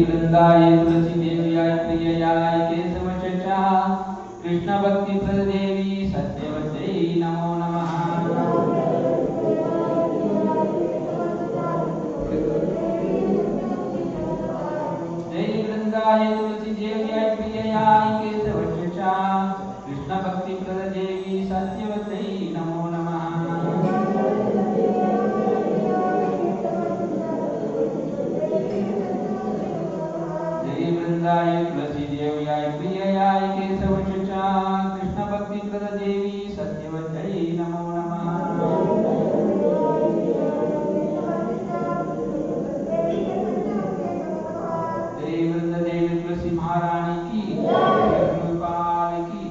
वृंदाय तुलसी देव्याय प्रिययाय केशव चचा कृष्ण भक्ति प्रद देवी सत्यवत्यै नमो नमः। जय वृंदाय तुलसी देव्याय प्रिययाय केशव चचा कृष्ण भक्ति प्रद देवी सत्यवत्यै नमो नमः। वृंदाय तुलसी देव्याय प्रिययाय केशव चचा कृष्ण भक्ति प्रद देवी सत्यवत्यै नमो नमः। जय वृंद देवी तुलसी महारानी की गोपाल की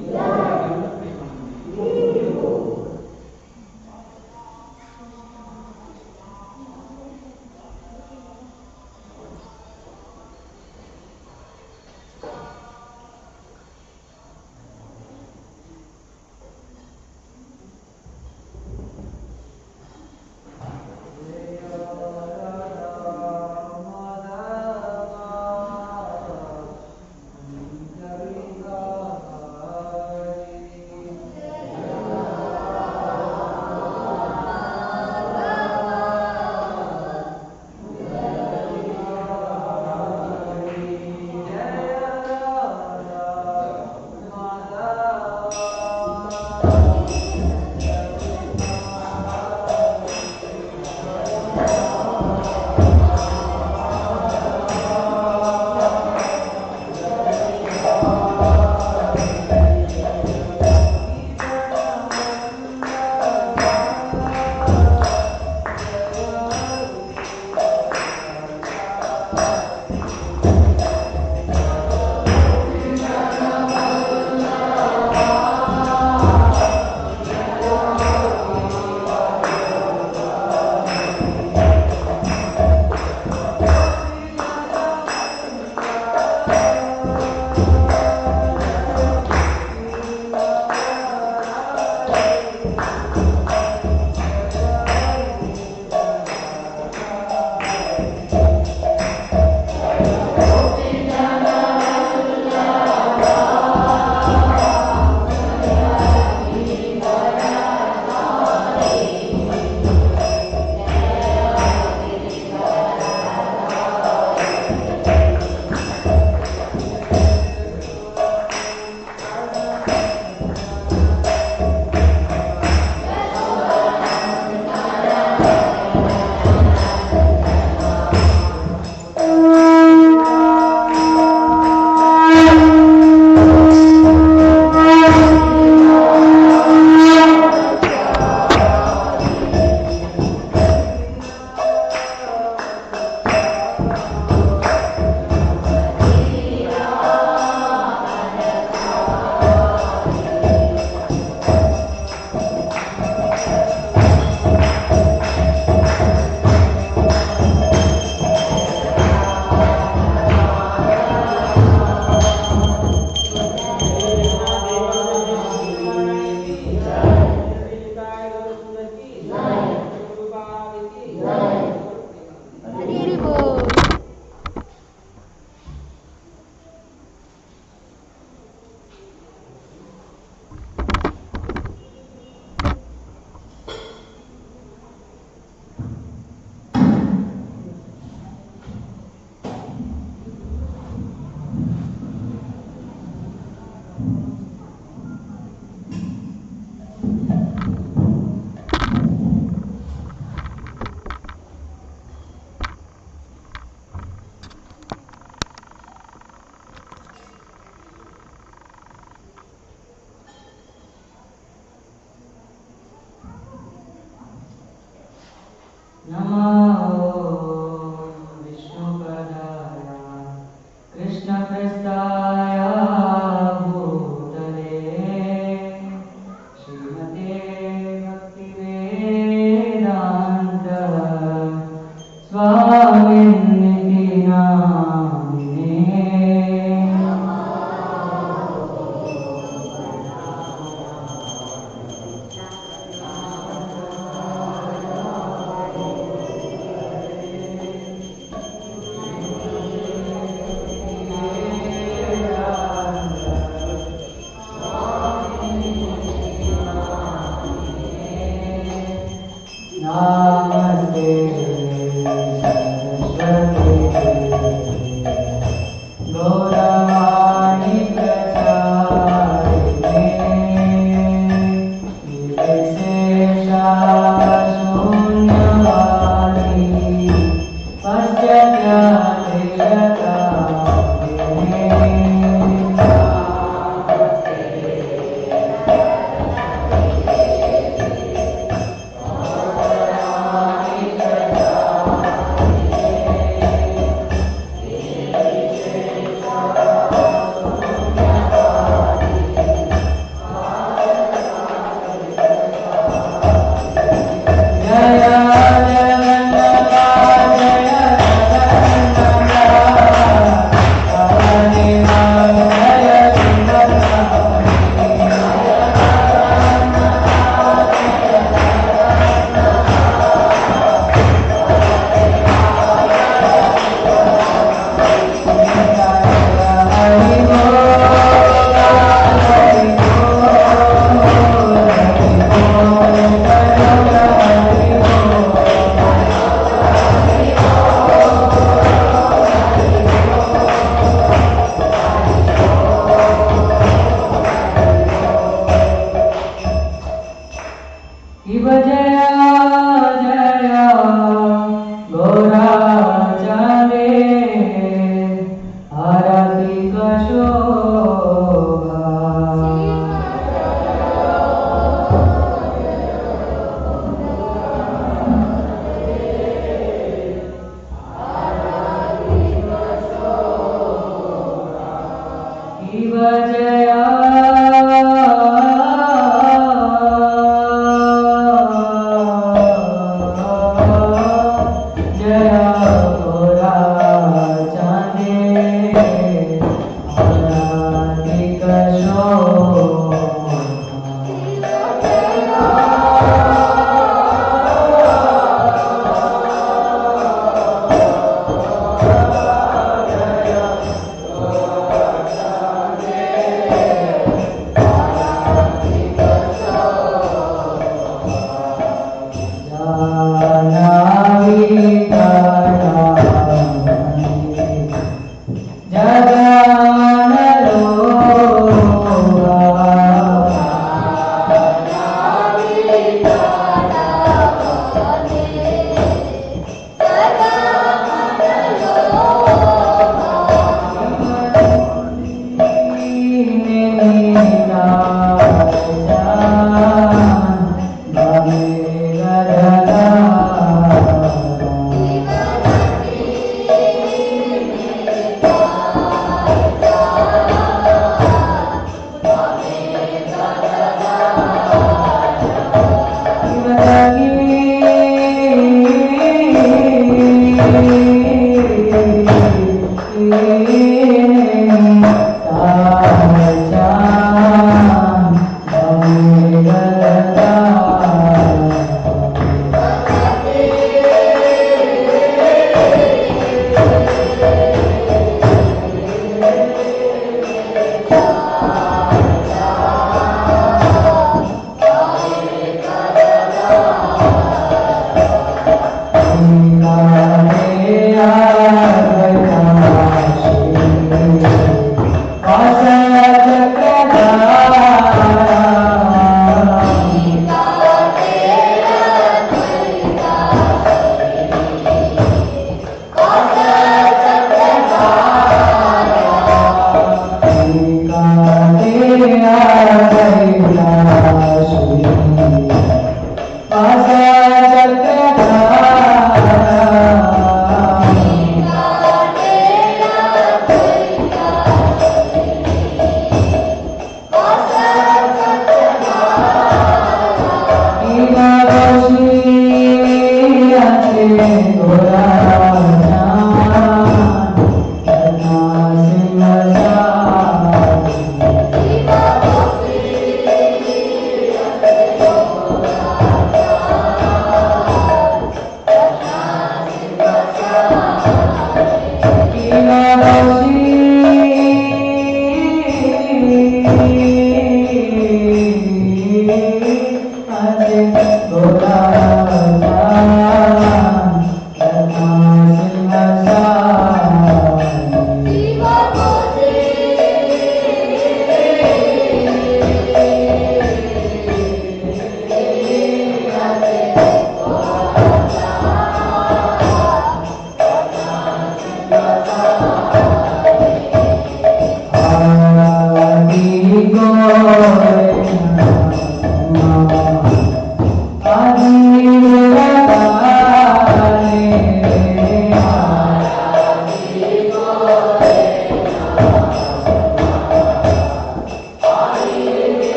Gaura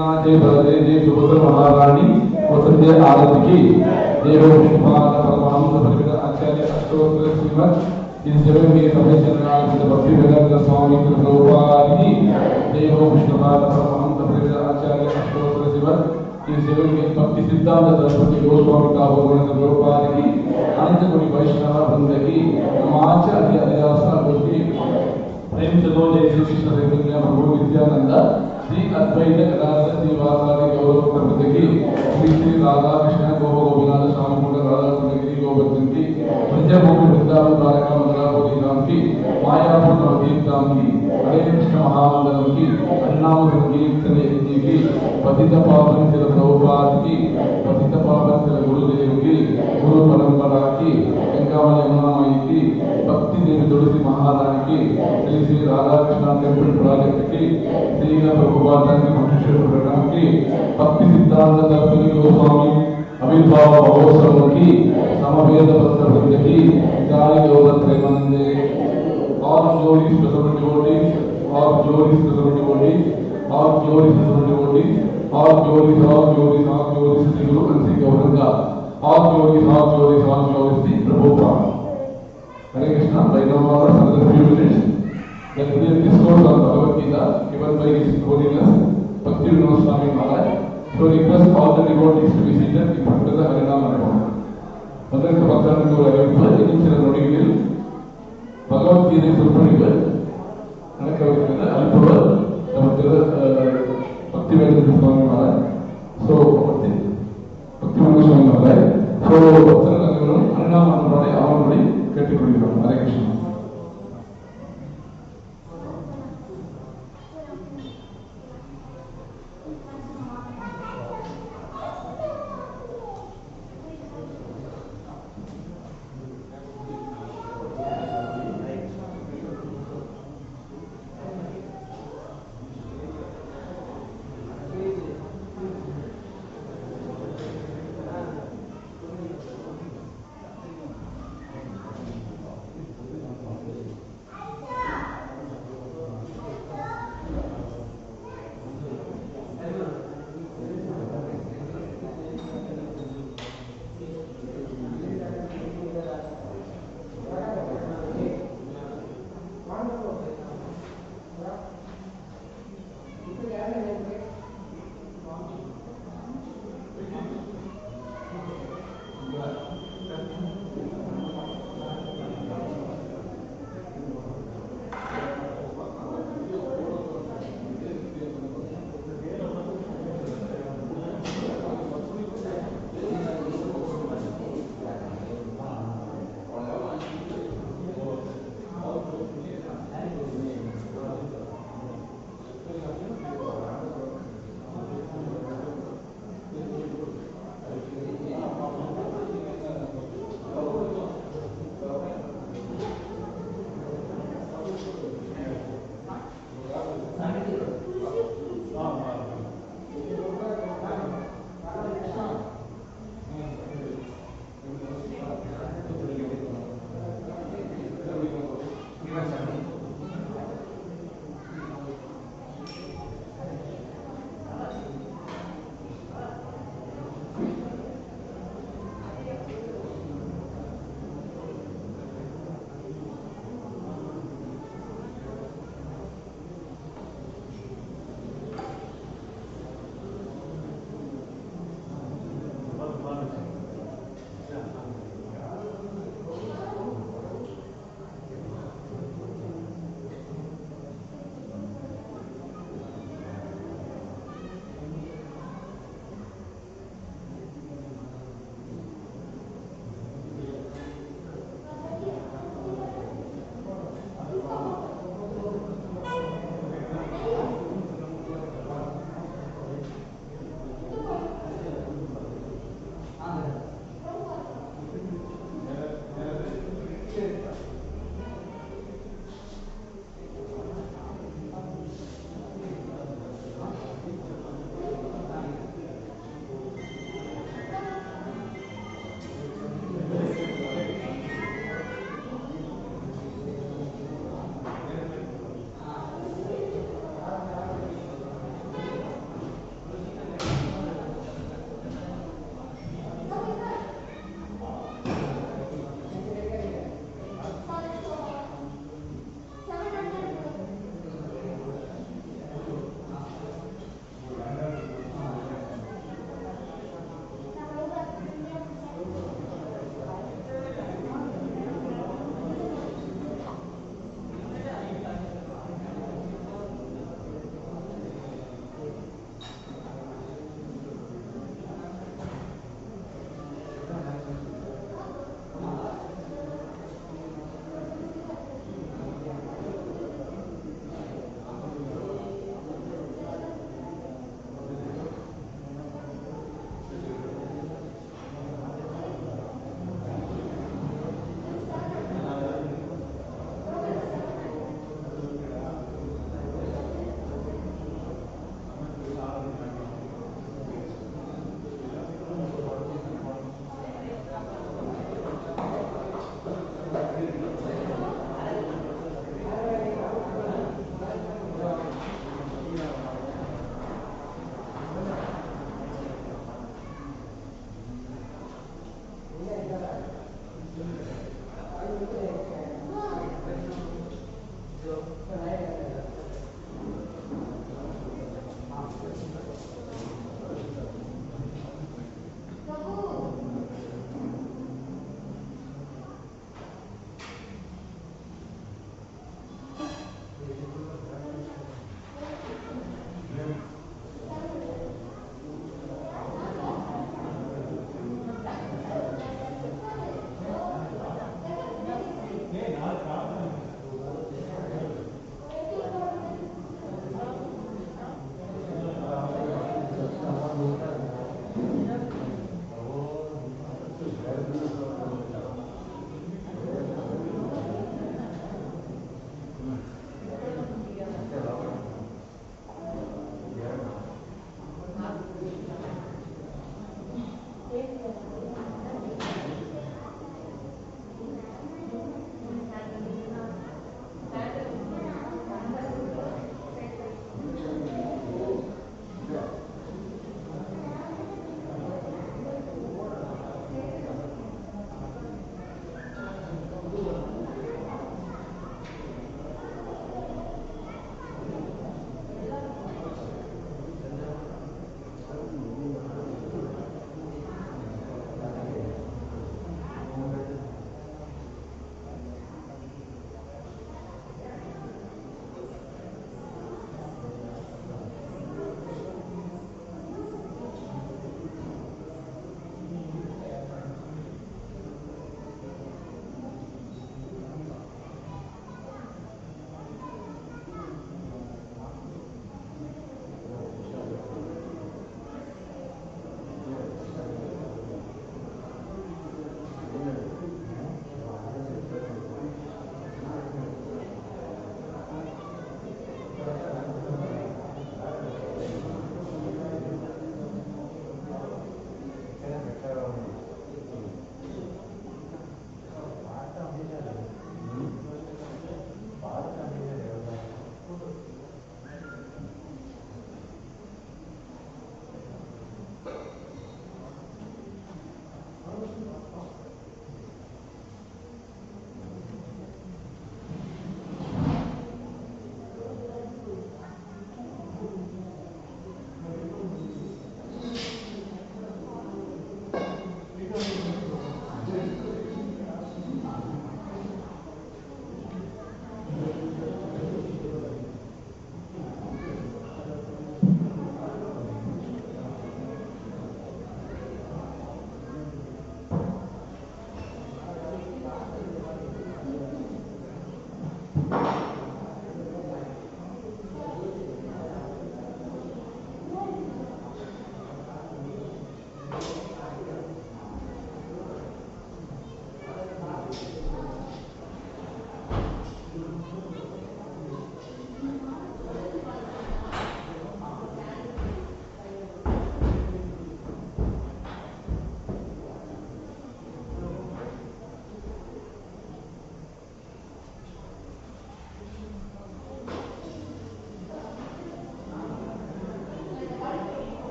जय बलदेव जय सुभद्र महारानी वसंत आरती की जय हो विष्णुपाद परमहंस परिविद आचार्य अष्टोत्तर श्रीमद इन जगत में सभी चरणार्थ भक्ति वेदांत स्वामी प्रभुपाद की जय हो विष्णुपाद परमहंस परिविद आचार्य अष्टोत्तर श्रीमद इन जगत में भक्ति सिद्धांत सरस्वती गोस्वामी काबोगण प्रभुपाद की अनंत कोटि वैष्णव वृंद की नमाच अति अध्यासा गोष्ठी प्रेम चलो जय श्री कृष्ण चैतन्य प्रभु नित्यानंद श्री अद्वैत गदाधर श्रीवासादि गौरव प्रभृति की श्री श्री राधा कृष्ण गोपिनाथ श्याम कुंड राधा कुंडगिरी गोवर्धन की ब्रजभूमि वृंदावन द्वारका मथुरापुरी धाम की मायापुर नवदीप धाम की हरे कृष्ण महामंडलम की अन्नाम संकीर्तन यज्ञ की पतित पावन श्री प्रभुपाद की पतित पावन श्री गुरुदेव की गुरु परंपरा की गंगामय यमुनामयी की भक्ति देवी तुलसी महारानी की श्री श्री राधा कृष्ण टेम्पल प्रोजेक्ट की श्री प्रभुपाद की प्रणाम की भक्ति सिद्धांत सरस्वती गोस्वामी अविर्भाव महोत्सव की समवेद पत्र वृंद की जय गौर प्रेमानंदे और जोड़ी स्पेशल डिवोटीज और जोड़ी स्पेशल डिवोटीज और जोड़ी स्पेशल डिवोटीज और जोड़ी श्री गुरु श्री गौरंगा और जोड़ी श्री प्रभुपाद हरे Krishna right now for another few minutes the discourse on Bhagavad Gita given by His Holiness Bhakti Vinod Swami Maharaj. So request all the devotees to be seated in front of the Harinam Manapam. Madhurika Bhaktanandu Ravipa initial nodigal Bhagavad Gita Surpanigal Anakavitana Alpura Bhakti Vinod Swami Maharaj. So Bhakti Vinod Swami Maharaj. So Bhaktanandu Harinam Manapam Avanudi கேட்டுக்கொள்கிறோம். ஹரே கிருஷ்ணா.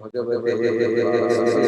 भगवते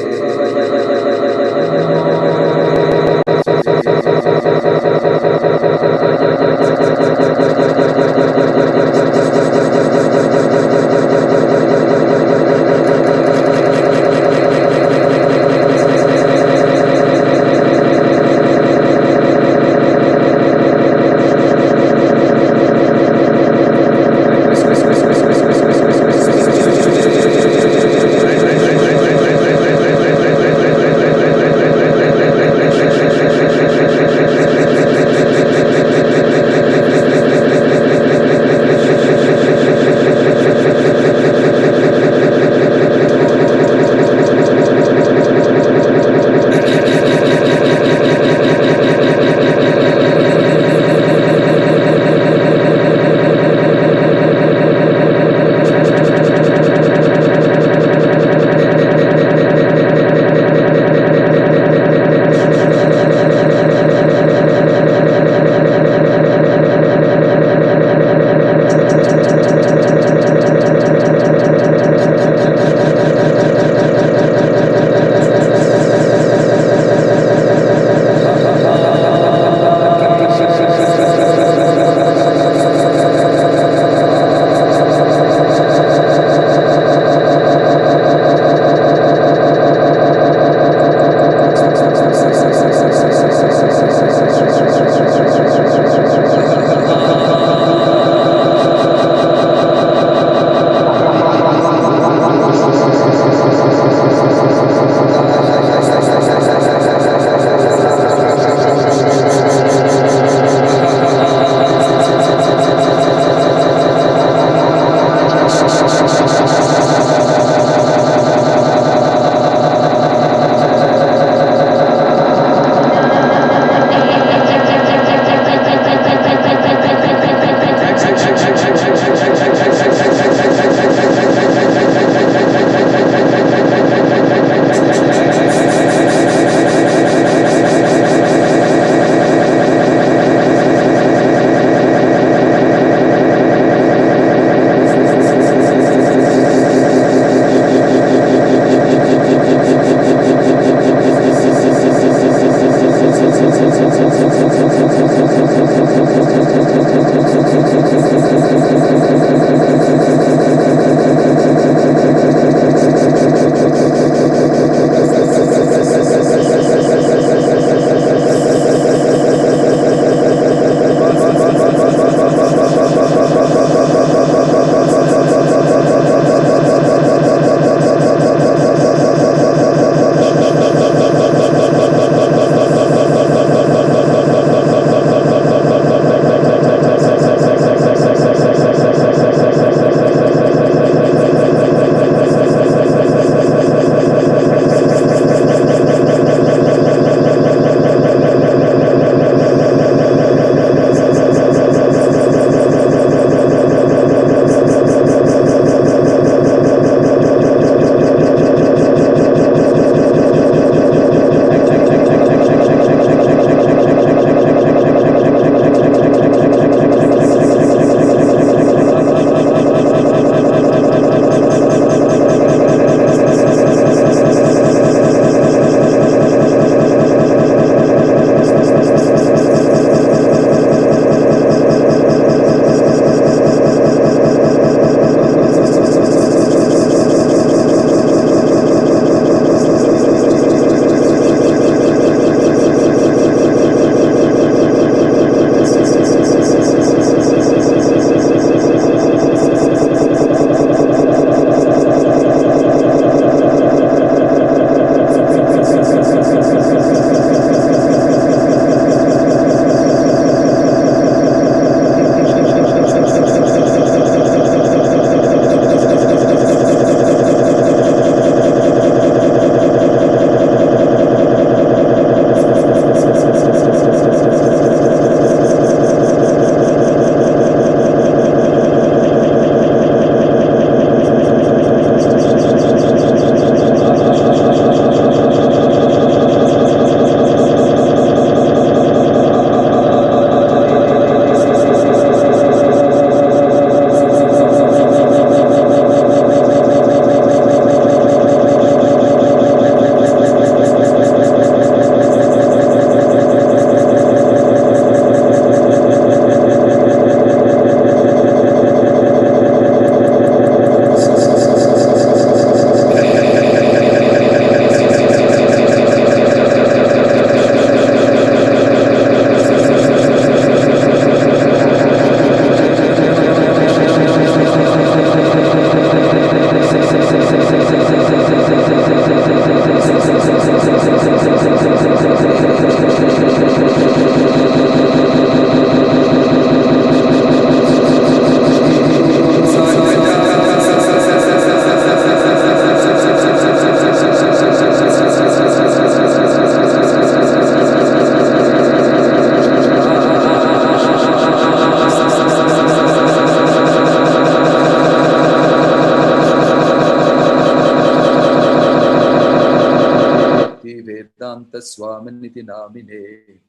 Bhaktivedanta Swaminiti Namine.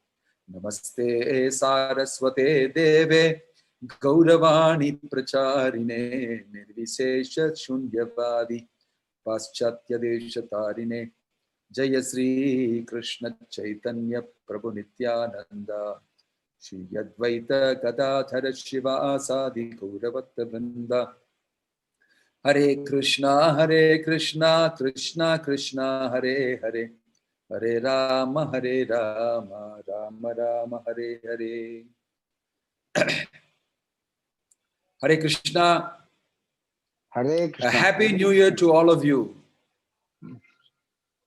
Namaste Saraswate Deve Gauravani Pracharine Nirvisesha Shunyavadi Paschatya Deshatarine Jaya Sri Krishna Chaitanya Prabhu Nityananda Shri Advaita Gadadhara Shiva Asadi Gauravata Vrinda Hare Krishna Krishna Krishna Hare Hare Hare Rama Rama Rama Hare Hare. Hare Krishna. Hare A Krishna. happy new year to all of you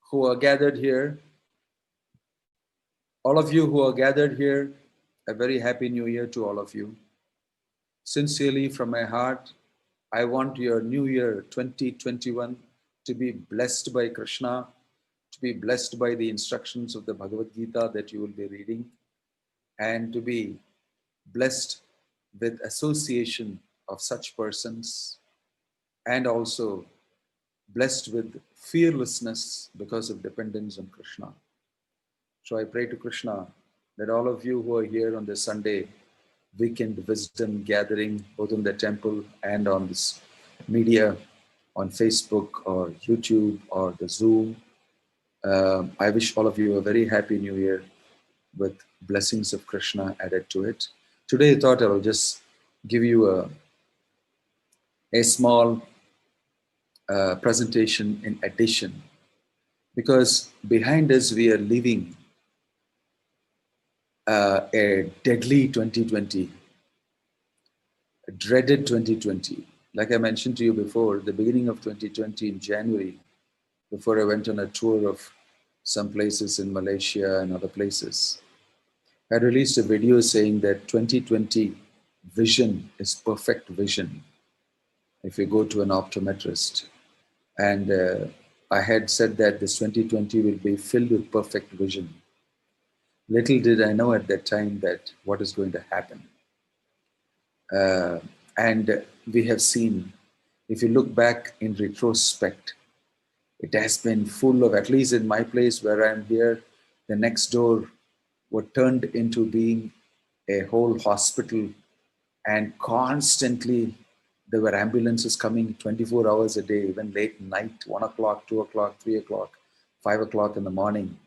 who are gathered here. All of you who are gathered here, a very happy new year to all of you. Sincerely from my heart, I want your new year 2021 to be blessed by Krishna, to be blessed by the instructions of the Bhagavad Gita that you will be reading, and to be blessed with association of such persons, and also blessed with fearlessness because of dependence on Krishna. So I pray to Krishna that all of you who are here on this Sunday weekend wisdom gathering, both in the temple and on this media, on Facebook or YouTube or the Zoom, I wish all of you a very happy new year with blessings of Krishna added to it. Today I thought I will just give you a small presentation in addition, because behind us we are living a deadly 2020, a dreaded 2020. Like I mentioned to you before, the beginning of 2020 in January, before I went on a tour of some places in Malaysia and other places, I released a video saying that 2020 vision is perfect vision if you go to an optometrist. And I had said that this 2020 will be filled with perfect vision. Little did I know at that time that what is going to happen. And we have seen, if you look back in retrospect, it has been full of, at least in my place where I'm here, the next door were turned into being a whole hospital, and constantly there were ambulances coming 24 hours a day, even late night, 1 o'clock, 2 o'clock, 3 o'clock, 5 o'clock in the morning.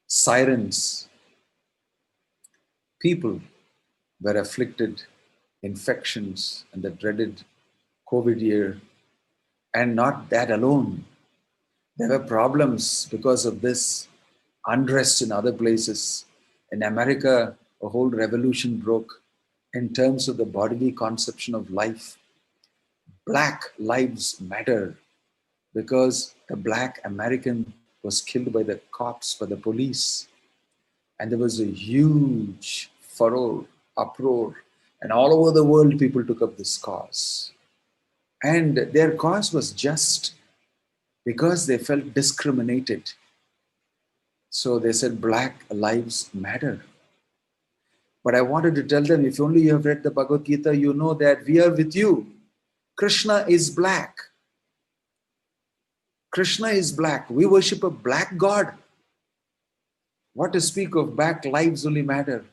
Sirens. People were afflicted, infections and the dreaded COVID year. And not that alone. There were problems because of this, unrest in other places. In America, a whole revolution broke in terms of the bodily conception of life. Black lives matter because a Black American was killed by the cops, by the police. And there was a huge furor, uproar, and all over the world people took up this cause. And their cause was just because they felt discriminated. So they said, Black lives matter. But I wanted to tell them, if only you have read the Bhagavad Gita, you know that we are with you. Krishna is black. Krishna is black. We worship a black God. What to speak of black lives only matter?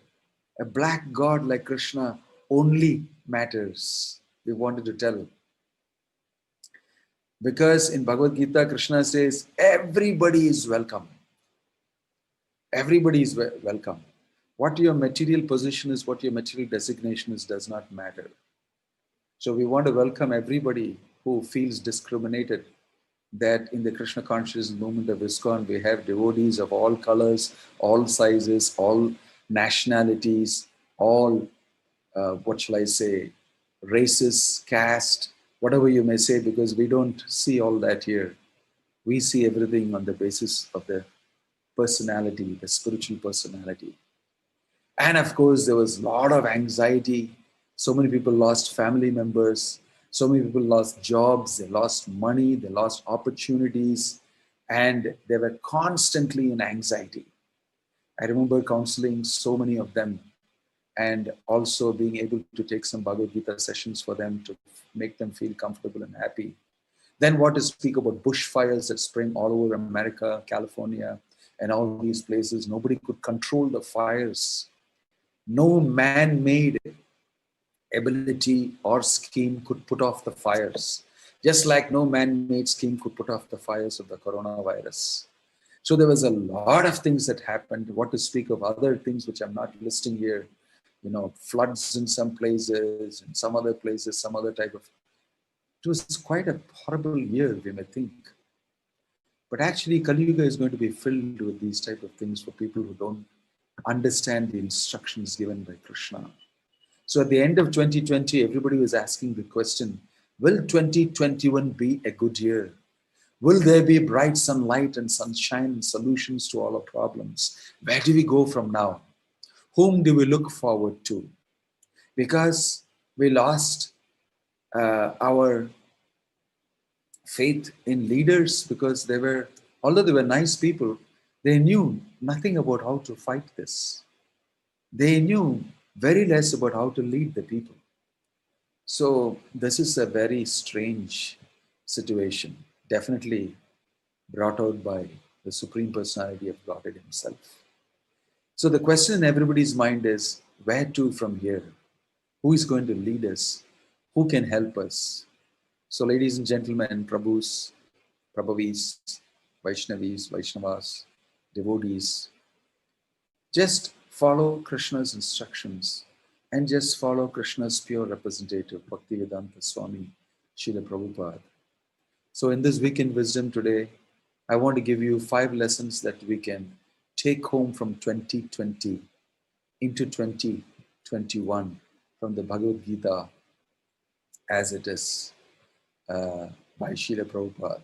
A black God like Krishna only matters. We wanted to tell. Because in Bhagavad Gita, Krishna says, everybody is welcome. Everybody is welcome. What your material position is, what your material designation is, does not matter. So we want to welcome everybody who feels discriminated, that in the Krishna consciousness movement of ISKCON, we have devotees of all colors, all sizes, all nationalities, all, what shall I say, races, caste, whatever you may say, because we don't see all that here. We see everything on the basis of the personality, the spiritual personality. And of course, there was a lot of anxiety. So many people lost family members. So many people lost jobs. They lost money. They lost opportunities. And they were constantly in anxiety. I remember counseling so many of them, and also being able to take some Bhagavad Gita sessions for them to make them feel comfortable and happy. Then what to speak about bushfires that spring all over America, California, and all these places. Nobody could control the fires. No man-made ability or scheme could put off the fires, just like no man-made scheme could put off the fires of the coronavirus. So there was a lot of things that happened. What to speak of other things which I'm not listing here, floods in some places, in some other places, some other type of. It was quite a horrible year, we may think. But actually, Kali Yuga is going to be filled with these type of things for people who don't understand the instructions given by Krishna. So at the end of 2020, everybody was asking the question, will 2021 be a good year? Will there be bright sunlight and sunshine and solutions to all our problems? Where do we go from now? Whom do we look forward to? Because we lost our faith in leaders, because although they were nice people, they knew nothing about how to fight this. They knew very less about how to lead the people. So this is a very strange situation, definitely brought out by the Supreme Personality of Godhead himself. So the question in everybody's mind is, where to from here? Who is going to lead us? Who can help us? So ladies and gentlemen, Prabhus, Prabhavis, Vaishnavis, Vaishnavas, devotees, just follow Krishna's instructions and just follow Krishna's pure representative, Bhaktivedanta Swami, Srila Prabhupada. So in this weekend wisdom today, I want to give you 5 lessons that we can take home from 2020 into 2021 from the Bhagavad Gita as it is by Srila Prabhupada.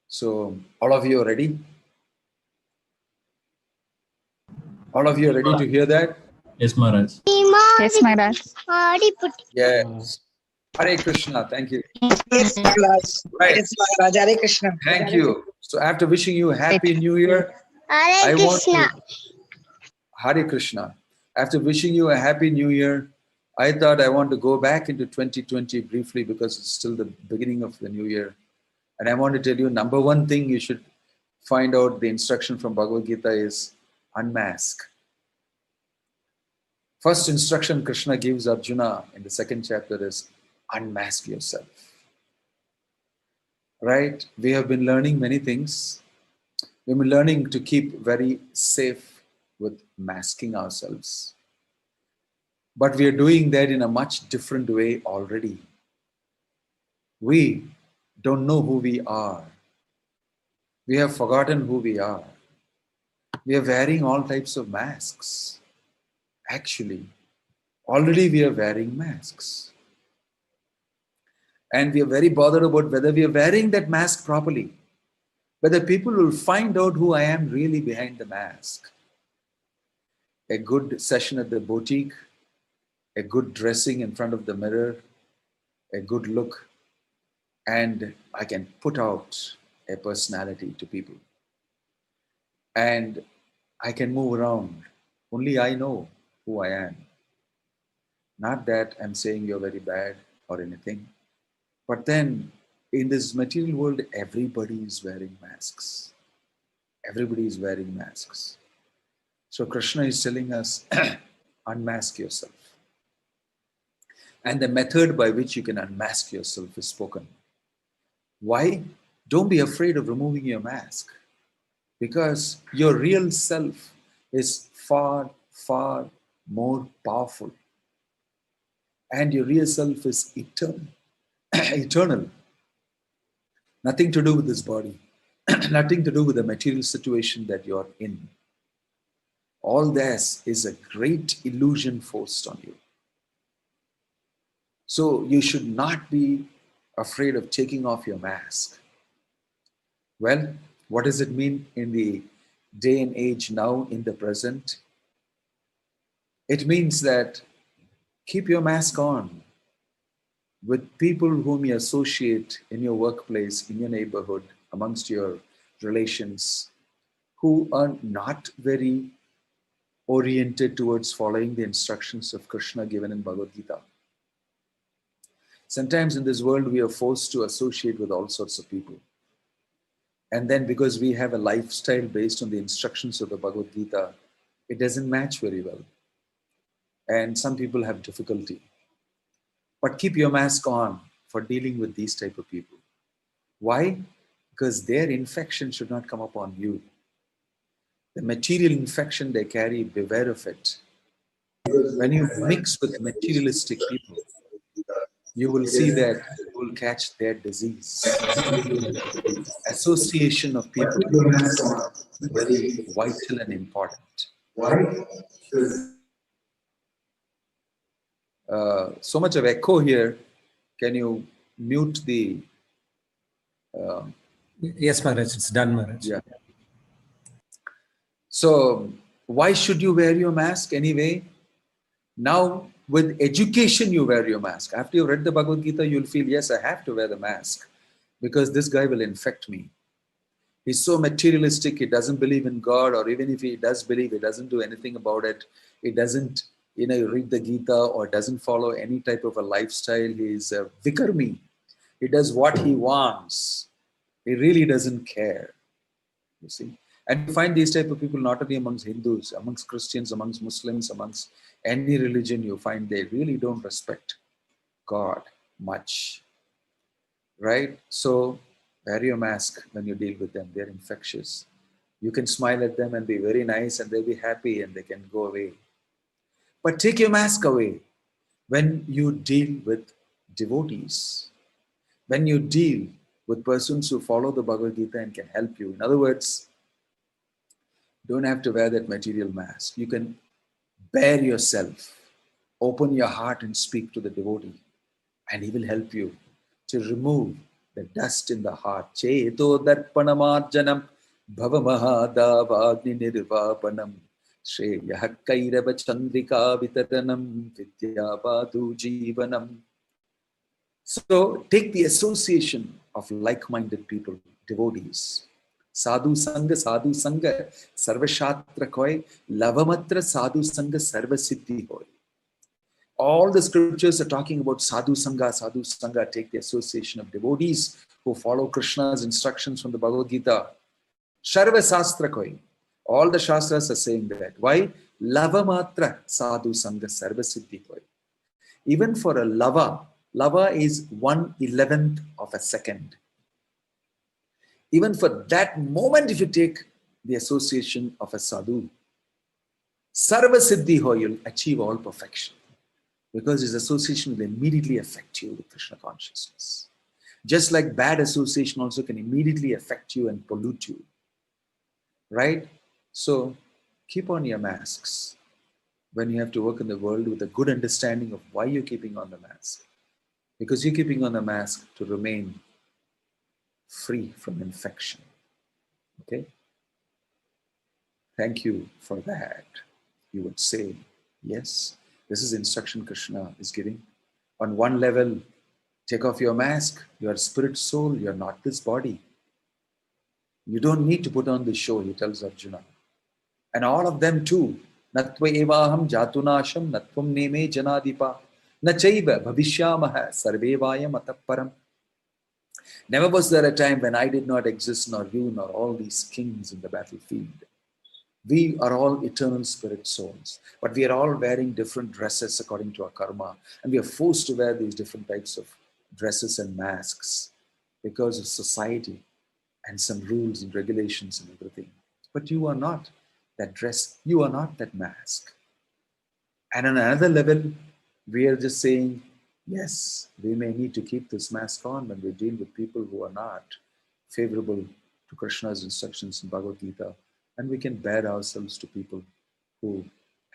So all of you are ready? All of you are ready to hear that? Yes, Maharaj. Yes, Maharaj. Yes. Hare Krishna. Thank you. Yes, Maharaj. Right. Yes, Maharaj. Hare Krishna. Thank you. So after wishing you a Happy New Year, Hare Krishna. Hare Krishna. After wishing you a Happy New Year, I thought I want to go back into 2020 briefly because it's still the beginning of the new year. And I want to tell you, number one thing you should find out the instruction from Bhagavad Gita is unmask. First instruction Krishna gives Arjuna in the 2nd chapter is unmask yourself. Right? We have been learning many things. We've been learning to keep very safe with masking ourselves. But we are doing that in a much different way already. We don't know who we are. We have forgotten who we are. We are wearing all types of masks. Actually, already we are wearing masks. And we are very bothered about whether we are wearing that mask properly. Whether people will find out who I am really behind the mask. A good session at the boutique, a good dressing in front of the mirror, a good look, and I can put out a personality to people. And I can move around. Only I know who I am. Not that I'm saying you're very bad or anything. But then in this material world, everybody is wearing masks. Everybody is wearing masks. So Krishna is telling us, unmask yourself. And the method by which you can unmask yourself is spoken. Why? Don't be afraid of removing your mask. Because your real self is far, far more powerful. And your real self is eternal. Eternal. Nothing to do with this body. Nothing to do with the material situation that you're in. All this is a great illusion forced on you. So you should not be afraid of taking off your mask. Well, what does it mean in the day and age now, in the present? It means that keep your mask on with people whom you associate in your workplace, in your neighborhood, amongst your relations, who are not very oriented towards following the instructions of Krishna given in Bhagavad Gita. Sometimes in this world, we are forced to associate with all sorts of people. And then because we have a lifestyle based on the instructions of the Bhagavad Gita, it doesn't match very well. And some people have difficulty. But keep your mask on for dealing with these type of people. Why? Because their infection should not come upon you. The material infection they carry, beware of it. When you mix with materialistic people, you will see that you will catch their disease. Association of people is very vital and important. So much of echo here. Can you mute the... Yes, Maharaj, it's done, Maharaj. Yeah. So why should you wear your mask anyway? Now, with education, you wear your mask. After you've read the Bhagavad Gita, you'll feel, yes, I have to wear the mask because this guy will infect me. He's so materialistic, he doesn't believe in God, or even if he does believe, he doesn't do anything about it. He doesn't, read the Gita or doesn't follow any type of a lifestyle. He's a vikarmi. He does what he wants. He really doesn't care, you see. And you find these type of people not only amongst Hindus, amongst Christians, amongst Muslims, amongst any religion, you find they really don't respect God much, right? So wear your mask when you deal with them. They're infectious. You can smile at them and be very nice and they'll be happy and they can go away. But take your mask away when you deal with devotees, when you deal with persons who follow the Bhagavad Gita and can help you. In other words, don't have to wear that material mask. You can bare yourself, open your heart and speak to the devotee, and he will help you to remove the dust in the heart. Cheto darpanamarjanam bhavamahadavagni nirvapanam shreyah kairava chandrika vitaranam vidyavadu jivanam. So take the association of like-minded people, devotees. Sadhu Sangha, Sarvashatra Koi, Lavamatra Sadhu Sangha, Sarvasiddhi Koi. All the scriptures are talking about Sadhu Sangha, take the association of devotees who follow Krishna's instructions from the Bhagavad Gita. Sarva Sastra Koi. All the Shastras are saying that. Why? Lavamatra Sadhu Sangha, Sarvasiddhi Koi. Even for a lava is 1/11th of a second. Even for that moment, if you take the association of a sadhu, sarva siddhi ho, you'll achieve all perfection. Because his association will immediately affect you with Krishna consciousness. Just like bad association also can immediately affect you and pollute you. Right? So keep on your masks when you have to work in the world with a good understanding of why you're keeping on the mask. Because you're keeping on the mask to remain free from infection. Okay? Thank you for that. You would say, yes, this is instruction Krishna is giving. On one level, take off your mask. You are spirit soul. You are not this body. You don't need to put on this show, he tells Arjuna. And all of them too. Natva evaham jatunasham natvam neme janadipa nachaiva bhavishyamaha sarvevaya mataparam. Never was there a time when I did not exist, nor you, nor all these kings in the battlefield. We are all eternal spirit souls, but we are all wearing different dresses according to our karma. And we are forced to wear these different types of dresses and masks because of society and some rules and regulations and everything. But you are not that dress, you are not that mask. And on another level, we are just saying, yes, we may need to keep this mask on when we deal with people who are not favorable to Krishna's instructions in Bhagavad Gita. And we can bear ourselves to people who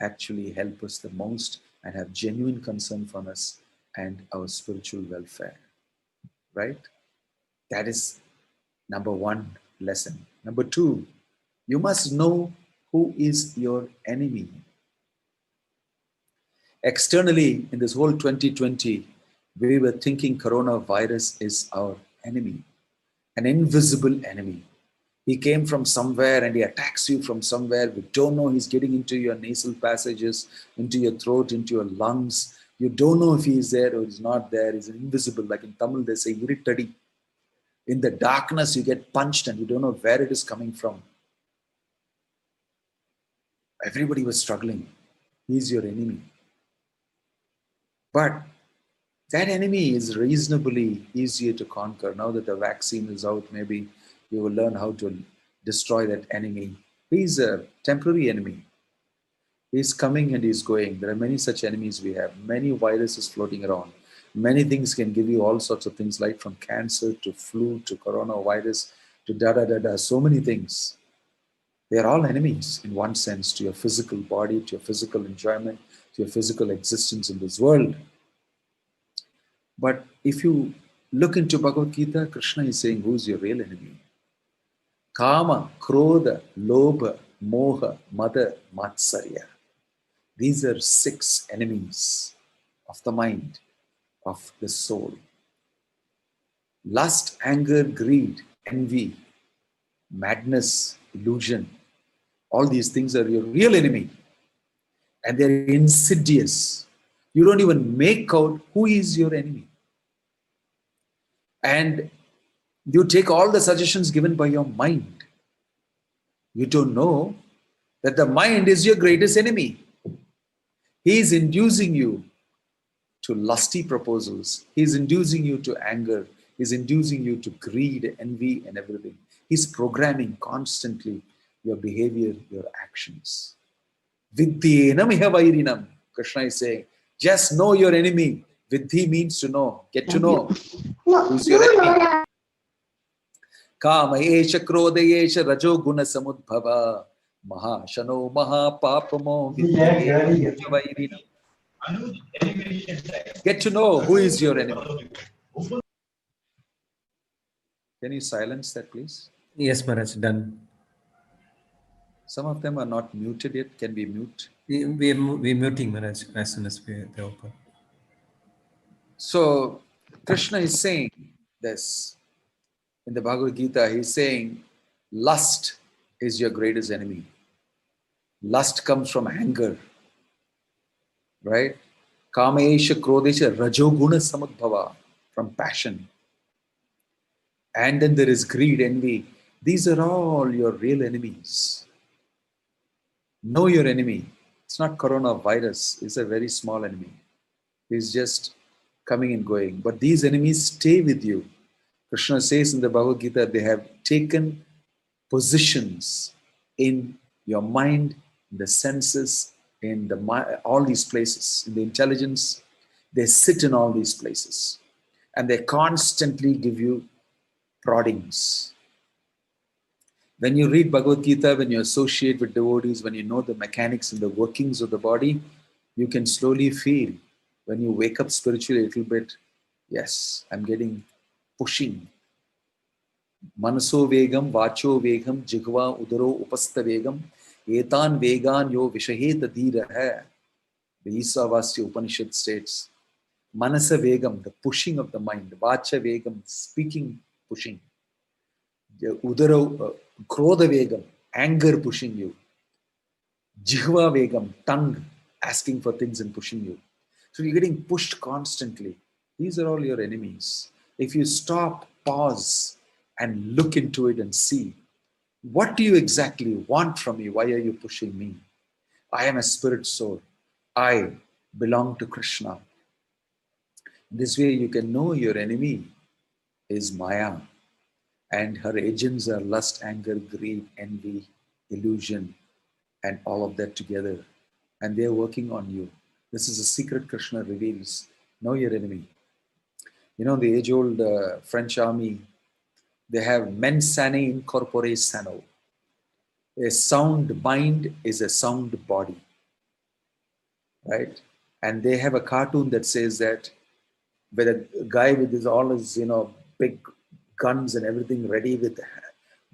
actually help us the most and have genuine concern for us and our spiritual welfare. Right? That is number one lesson. Number two, you must know who is your enemy. Externally, in this whole 2020, we were thinking coronavirus is our enemy, an invisible enemy. He came from somewhere and he attacks you from somewhere. We don't know he's getting into your nasal passages, into your throat, into your lungs. You don't know if he is there or he's not there. He's invisible. Like in Tamil, they say, irittadi. In the darkness, you get punched and you don't know where it is coming from. Everybody was struggling. He's your enemy. But that enemy is reasonably easier to conquer. Now that the vaccine is out, maybe you will learn how to destroy that enemy. He's a temporary enemy. He's coming and he's going. There are many such enemies we have. Many viruses floating around. Many things can give you all sorts of things, like from cancer to flu to coronavirus to da-da-da-da. So many things. They are all enemies in one sense to your physical body, to your physical enjoyment, to your physical existence in this world. But if you look into Bhagavad Gita, Krishna is saying, who's your real enemy? Kama, Krodha, Lobha, Moha, Mada, Matsarya. These are 6 enemies of the mind, of the soul. Lust, anger, greed, envy, madness, illusion. All these things are your real enemy. And they're insidious. You don't even make out who is your enemy. And you take all the suggestions given by your mind. You don't know that the mind is your greatest enemy. He is inducing you to lusty proposals. He's inducing you to anger. He's inducing you to greed, envy, and everything. He's programming constantly your behavior, your actions. Viddhenam iha vairinam. Krishna is saying, just know your enemy. Viddhi means to know. Get to know who's your enemy. Kama esha krodha esha rajo guna samudbhava. Maha shano maha papamo viddhenam iha vairinam. Get to know who is your enemy. Can you silence that, please? Yes, Maharaj, done. Some of them are not muted yet. Can we mute? We're muting, Maharaj, as soon as they're open. So, Krishna is saying this in the Bhagavad Gita. He's saying, lust is your greatest enemy. Lust comes from anger, right? Kamesha, Krodesha, Rajoguna Samudbhava, from passion. And then there is greed, envy. These are all your real enemies. Know your enemy. It's not coronavirus. It's a very small enemy. It's just coming and going. But these enemies stay with you. Krishna says in the Bhagavad Gita, they have taken positions in your mind, in the senses, in the all these places, in the intelligence. They sit in all these places. And they constantly give you proddings. When you read Bhagavad Gita, when you associate with devotees, when you know the mechanics and the workings of the body, you can slowly feel, when you wake up spiritually a little bit, yes, I'm getting pushing. Manaso vegam, vacho vegam, jigva udaro upasta vegam, etan vegan yo vishaheta dhira hai. The Isavasya Upanishad states, Manasa vegam, the pushing of the mind, vacha vegam, speaking, pushing. Udara, krodha vegam, anger pushing you. Jihva vegam, tongue asking for things and pushing you. So you're getting pushed constantly. These are all your enemies. If you stop, pause, and look into it and see, what do you exactly want from me? Why are you pushing me? I am a spirit soul. I belong to Krishna. This way you can know your enemy is Maya. And her agents are lust, anger, greed, envy, illusion, and all of that together. And they're working on you. This is a secret Krishna reveals. Know your enemy. You know, the age-old French army, they have mens sane in corpore sano. A sound mind is a sound body, right? And they have a cartoon that says that, with a guy with his all his, big guns and everything ready with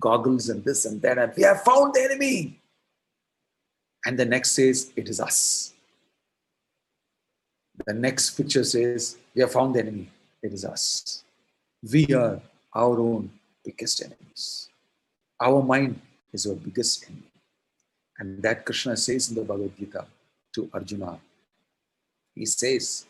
goggles and this and that, and we have found the enemy. And the next says, it is us. The next picture says, we have found the enemy. It is us. We are our own biggest enemies. Our mind is our biggest enemy. And that Krishna says in the Bhagavad Gita to Arjuna. He says,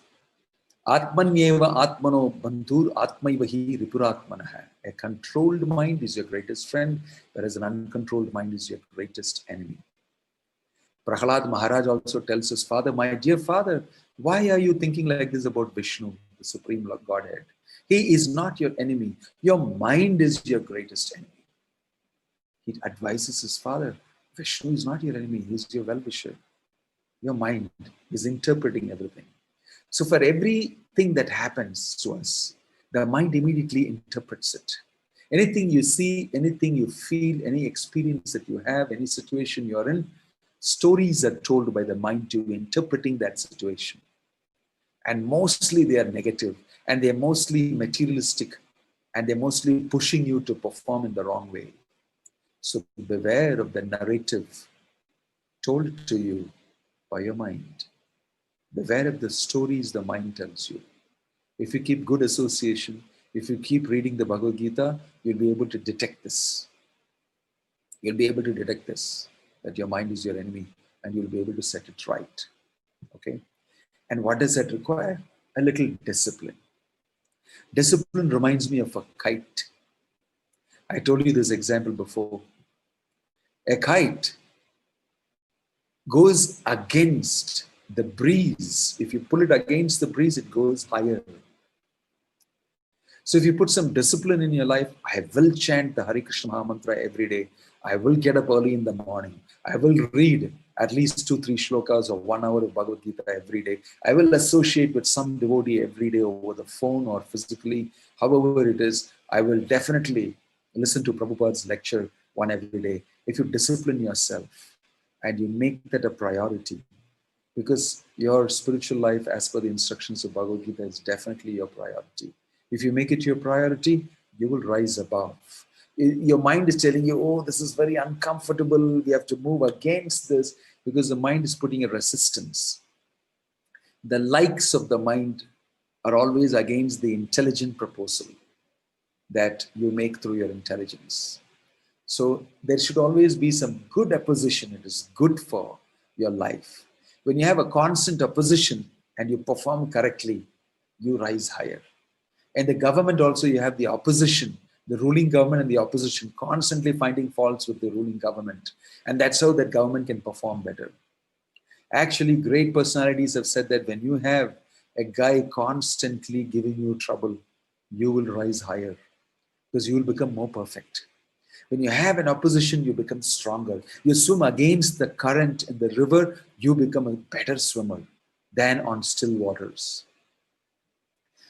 Atmanyeva Atmano Bandhur Atmaivahi Ripuratmanaha. A controlled mind is your greatest friend, whereas an uncontrolled mind is your greatest enemy. Prahalad Maharaj also tells his father, my dear father, why are you thinking like this about Vishnu, the Supreme Lord Godhead? He is not your enemy. Your mind is your greatest enemy. He advises his father, Vishnu is not your enemy, he is your well-wisher. Your mind is interpreting everything. So for everything that happens to us, the mind immediately interprets it. Anything you see, anything you feel, any experience that you have, any situation you're in, stories are told by the mind to you, interpreting that situation. And mostly they are negative, and they're mostly materialistic, and they're mostly pushing you to perform in the wrong way. So beware of the narrative told to you by your mind. Beware of the stories the mind tells you. If you keep good association, if you keep reading the Bhagavad Gita, you'll be able to detect this. You'll be able to detect this, that your mind is your enemy, and you'll be able to set it right. Okay? And what does that require? A little discipline. Discipline reminds me of a kite. I told you this example before. A kite goes against the breeze. If you pull it against the breeze, it goes higher. So if you put some discipline in your life, I will chant the Hare Krishna Maha Mantra every day. I will get up early in the morning. I will read at least 2-3 shlokas or 1 hour of Bhagavad Gita every day. I will associate with some devotee every day over the phone or physically, however it is. I will definitely listen to Prabhupada's lecture one every day. If you discipline yourself and you make that a priority, because your spiritual life as per the instructions of Bhagavad Gita is definitely your priority. If you make it your priority, you will rise above. Your mind is telling you, oh, this is very uncomfortable. We have to move against this, because the mind is putting a resistance. The likes of the mind are always against the intelligent proposal that you make through your intelligence. So there should always be some good opposition. It is good for your life. When you have a constant opposition and you perform correctly, you rise higher. And the government also, you have the opposition, the ruling government and the opposition constantly finding faults with the ruling government. And that's how that government can perform better. Actually, great personalities have said that when you have a guy constantly giving you trouble, you will rise higher, because you will become more perfect. When you have an opposition, you become stronger. You swim against the current in the river, you become a better swimmer than on still waters.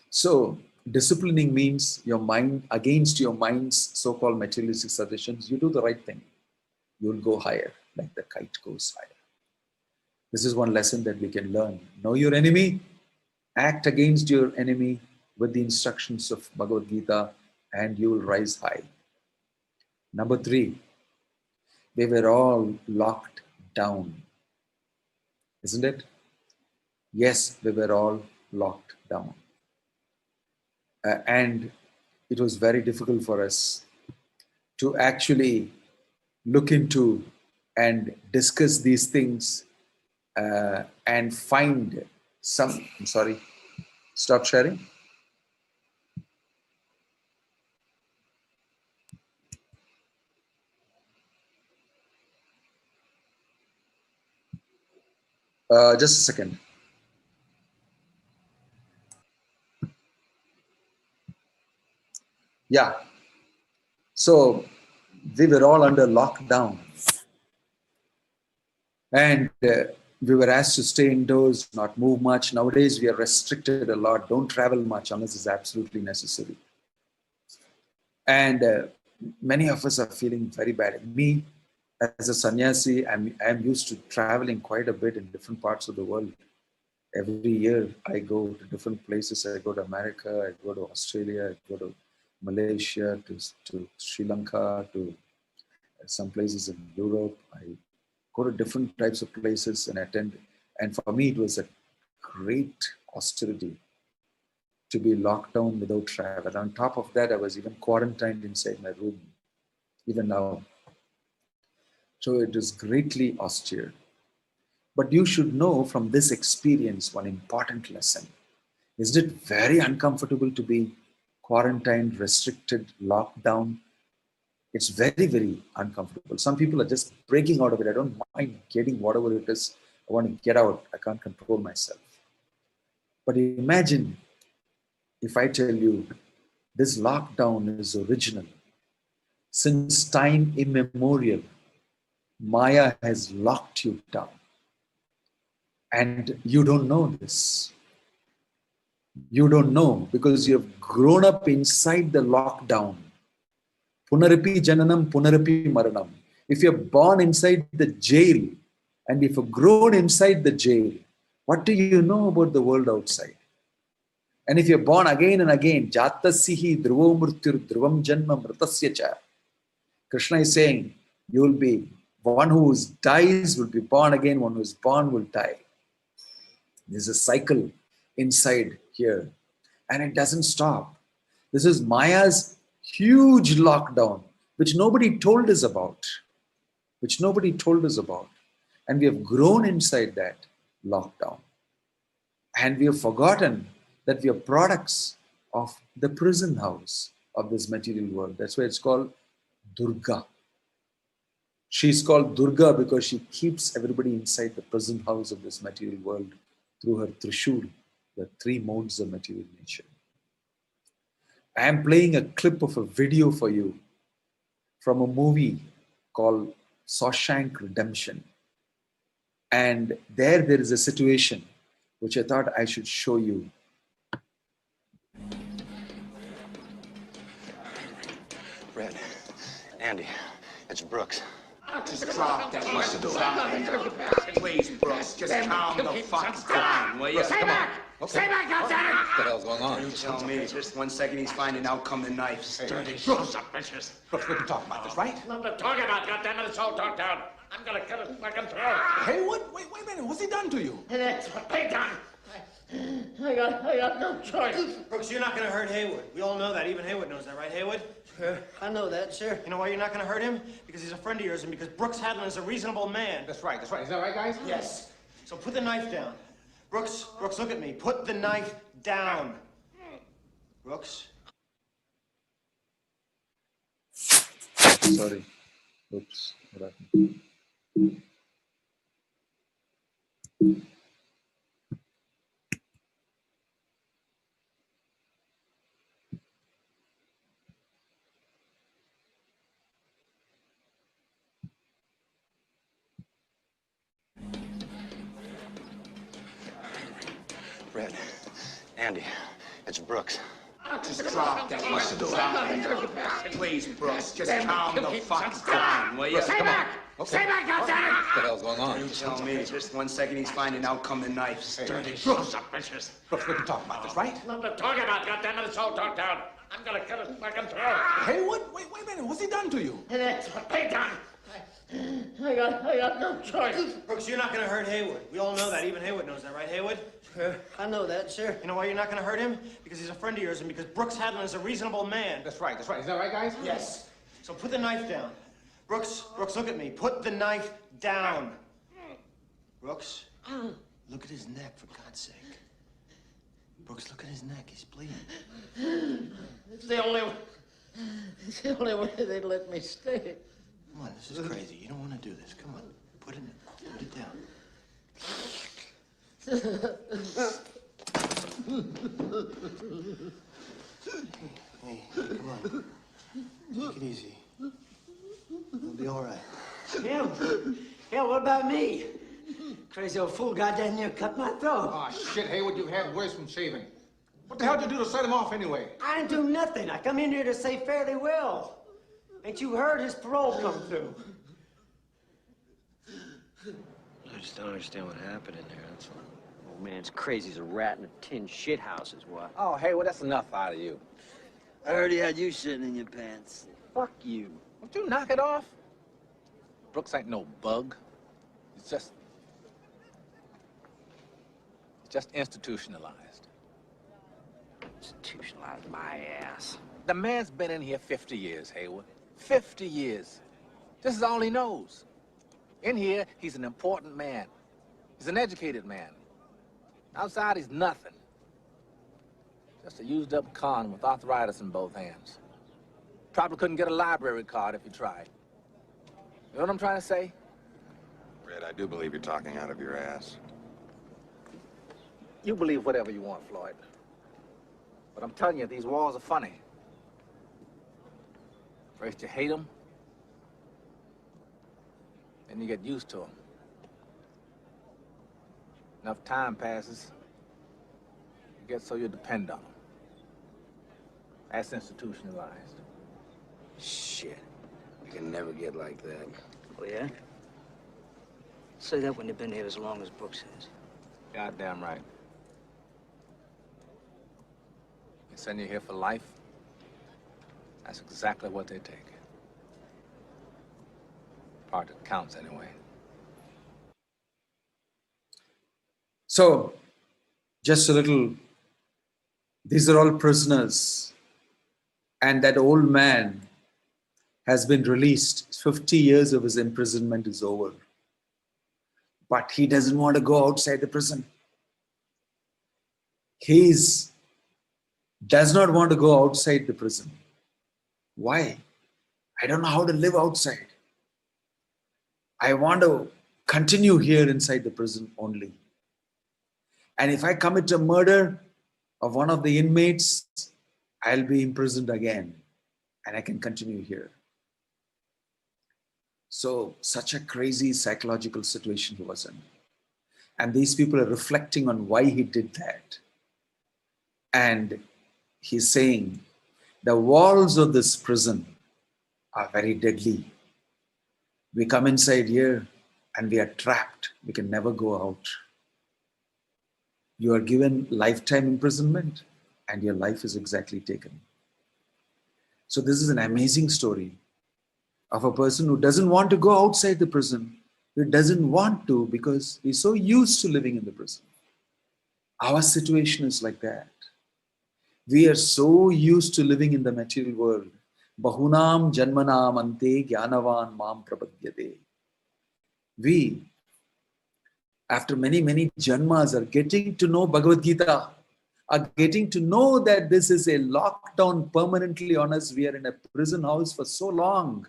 So disciplining means your mind, against your mind's so-called materialistic suggestions, you do the right thing. You will go higher, like the kite goes higher. This is one lesson that we can learn. Know your enemy, act against your enemy with the instructions of Bhagavad Gita, and you will rise high. Number 3, they were all locked down. Isn't it? Yes, they were all locked down. And it was very difficult for us to actually look into and discuss these things and find some, I'm sorry, stop sharing. Just a second. Yeah. So we were all under lockdown, and we were asked to stay indoors, not move much. Nowadays, we are restricted a lot. Don't travel much unless it's absolutely necessary. And many of us are feeling very bad. Me, as a sannyasi, I'm used to traveling quite a bit in different parts of the world. Every year, I go to different places. I go to America, I go to Australia, I go to Malaysia, to Sri Lanka, to some places in Europe. I go to different types of places and attend. And for me, it was a great austerity to be locked down without travel. On top of that, I was even quarantined inside my room, even now. So it is greatly austere. But you should know from this experience one important lesson. Isn't it very uncomfortable to be quarantined, restricted, locked down? It's very, very uncomfortable. Some people are just breaking out of it. I don't mind getting whatever it is. I want to get out. I can't control myself. But imagine if I tell you this lockdown is original. Since time immemorial, Maya has locked you down. And you don't know this. You don't know because you have grown up inside the lockdown. Punarapi jananam, punarapi maranam. If you're born inside the jail and if you're grown inside the jail, what do you know about the world outside? And if you're born again and again, jatasihi dhruvo murtyur dhruvam janma mritasya cha. Krishna is saying, you will be, one who dies will be born again, one who is born will die. There's a cycle inside here, and it doesn't stop. This is Maya's huge lockdown, which nobody told us about, And we have grown inside that lockdown. And we have forgotten that we are products of the prison house of this material world. That's why it's called Durga. She's called Durga because she keeps everybody inside the prison house of this material world through her Trishul, the three modes of material nature. I am playing a clip of a video for you from a movie called Shawshank Redemption. And there is a situation which I thought I should show you. Red, Andy, it's Brooks. Just drop that. What's the door? Please, Brooks, just calm the fuck down, will you? Stay back! Okay. Stay back, goddammit! What the hell's going on? You tell me. Just 1 second, he's finding out come the knives. Dirty Brooks. sons of bitches. Brooks, we can talk about this, right? Nothing to talk about, goddammit. It's all talked out. I'm gonna cut his fucking throat. Haywood? Wait a minute. What's he done to you? And that's what they done. I got no choice. Brooks, you're not gonna hurt Haywood. We all know that. Even Haywood knows that, right, Haywood? Sure, I know that, sure. You know why you're not gonna hurt him? Because he's a friend of yours and because Brooks Hadlin is a reasonable man. That's right. Is that right, guys? Yes. So put the knife down. Brooks, look at me. Put the knife down. Brooks? Sorry. Oops. What happened? Red, Andy, it's Brooks. Just drop that. What's the door? Please, Brooks, just calm the fuck down, will you? Stay back! Stay back, goddammit! What the hell's going on? You tell me. Just 1 second, he's finding out come the knives. Dirty sons of bitches. Brooks, we can talk about this, right? Nothing to talk about, goddammit. It's all talked out. I'm gonna cut his fucking throat. Haywood? Wait a minute. What's he done to you? And that's what they done. I got no choice. Brooks, you're not gonna hurt Haywood. We all know that. Even Haywood knows that, right, Haywood? Sure, I know that, sure. You know why you're not gonna hurt him? Because he's a friend of yours and because Brooks Hadlin is a reasonable man. That's right. Is that right, guys? Yes. So put the knife down. Brooks, look at me. Put the knife down. Brooks, look at his neck, for God's sake. Brooks, look at his neck. He's bleeding. It's the only way they'd let me stay. Come on, this is crazy. You don't want to do this. Come on. Put it down. Hey, come on. Take it easy. It'll be all right. Hell, what about me? Crazy old fool got down there and cut my throat. Oh, shit, Haywood, you've had worse from shaving. What the hell did you do to set him off anyway? I didn't do nothing. I come in here to say fairly well. Ain't you heard his parole come through? I just don't understand what happened in there, that's all. Old man's crazy as a rat in a tin shit house is what. Oh, Haywood, that's enough out of you. I heard he had you shitting in your pants. Fuck you. Won't you knock it off? Brooks ain't no bug. It's just institutionalized. Institutionalized my ass. The man's been in here 50 years, Haywood. 50 years. This is all he knows. In here, he's an important man. He's an educated man. Outside, he's nothing. Just a used up con with arthritis in both hands. Probably couldn't get a library card if you tried. You know what I'm trying to say? Red, I do believe you're talking out of your ass. You believe whatever you want, Floyd. But I'm telling you, these wars are funny. First you hate them, then you get used to them. Enough time passes, you get so you depend on them. That's institutionalized. Shit. I can never get like that. Oh, yeah? Say that when you've been here as long as Brooks has. Goddamn right. They send you here for life. That's exactly what they take. Part that counts, anyway. So, just a little, these are all prisoners. And that old man has been released. 50 years of his imprisonment is over. But he doesn't want to go outside the prison. He does not want to go outside the prison. Why? I don't know how to live outside. I want to continue here inside the prison only. And if I commit a murder of one of the inmates, I'll be imprisoned again and I can continue here. So, such a crazy psychological situation he was in. And these people are reflecting on why he did that. And he's saying, the walls of this prison are very deadly. We come inside here and we are trapped. We can never go out. You are given lifetime imprisonment and your life is exactly taken. So this is an amazing story of a person who doesn't want to go outside the prison. He doesn't want to because he's so used to living in the prison. Our situation is like that. We are so used to living in the material world. Bahunam janmanam ante gyanavan mam prapadyate. We, after many, many janmas, are getting to know Bhagavad Gita, are getting to know that this is a lockdown permanently on us. We are in a prison house for so long.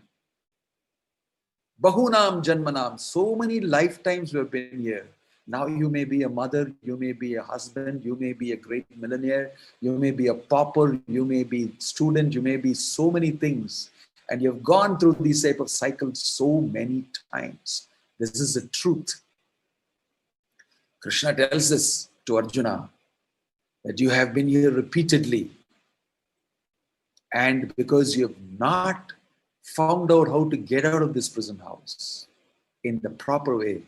Bahunam janmanam, so many lifetimes we have been here. Now you may be a mother, you may be a husband, you may be a great millionaire, you may be a pauper, you may be student, you may be so many things. And you've gone through these type of cycles so many times. This is the truth. Krishna tells this to Arjuna, that you have been here repeatedly. And because you have not found out how to get out of this prison house in the proper way,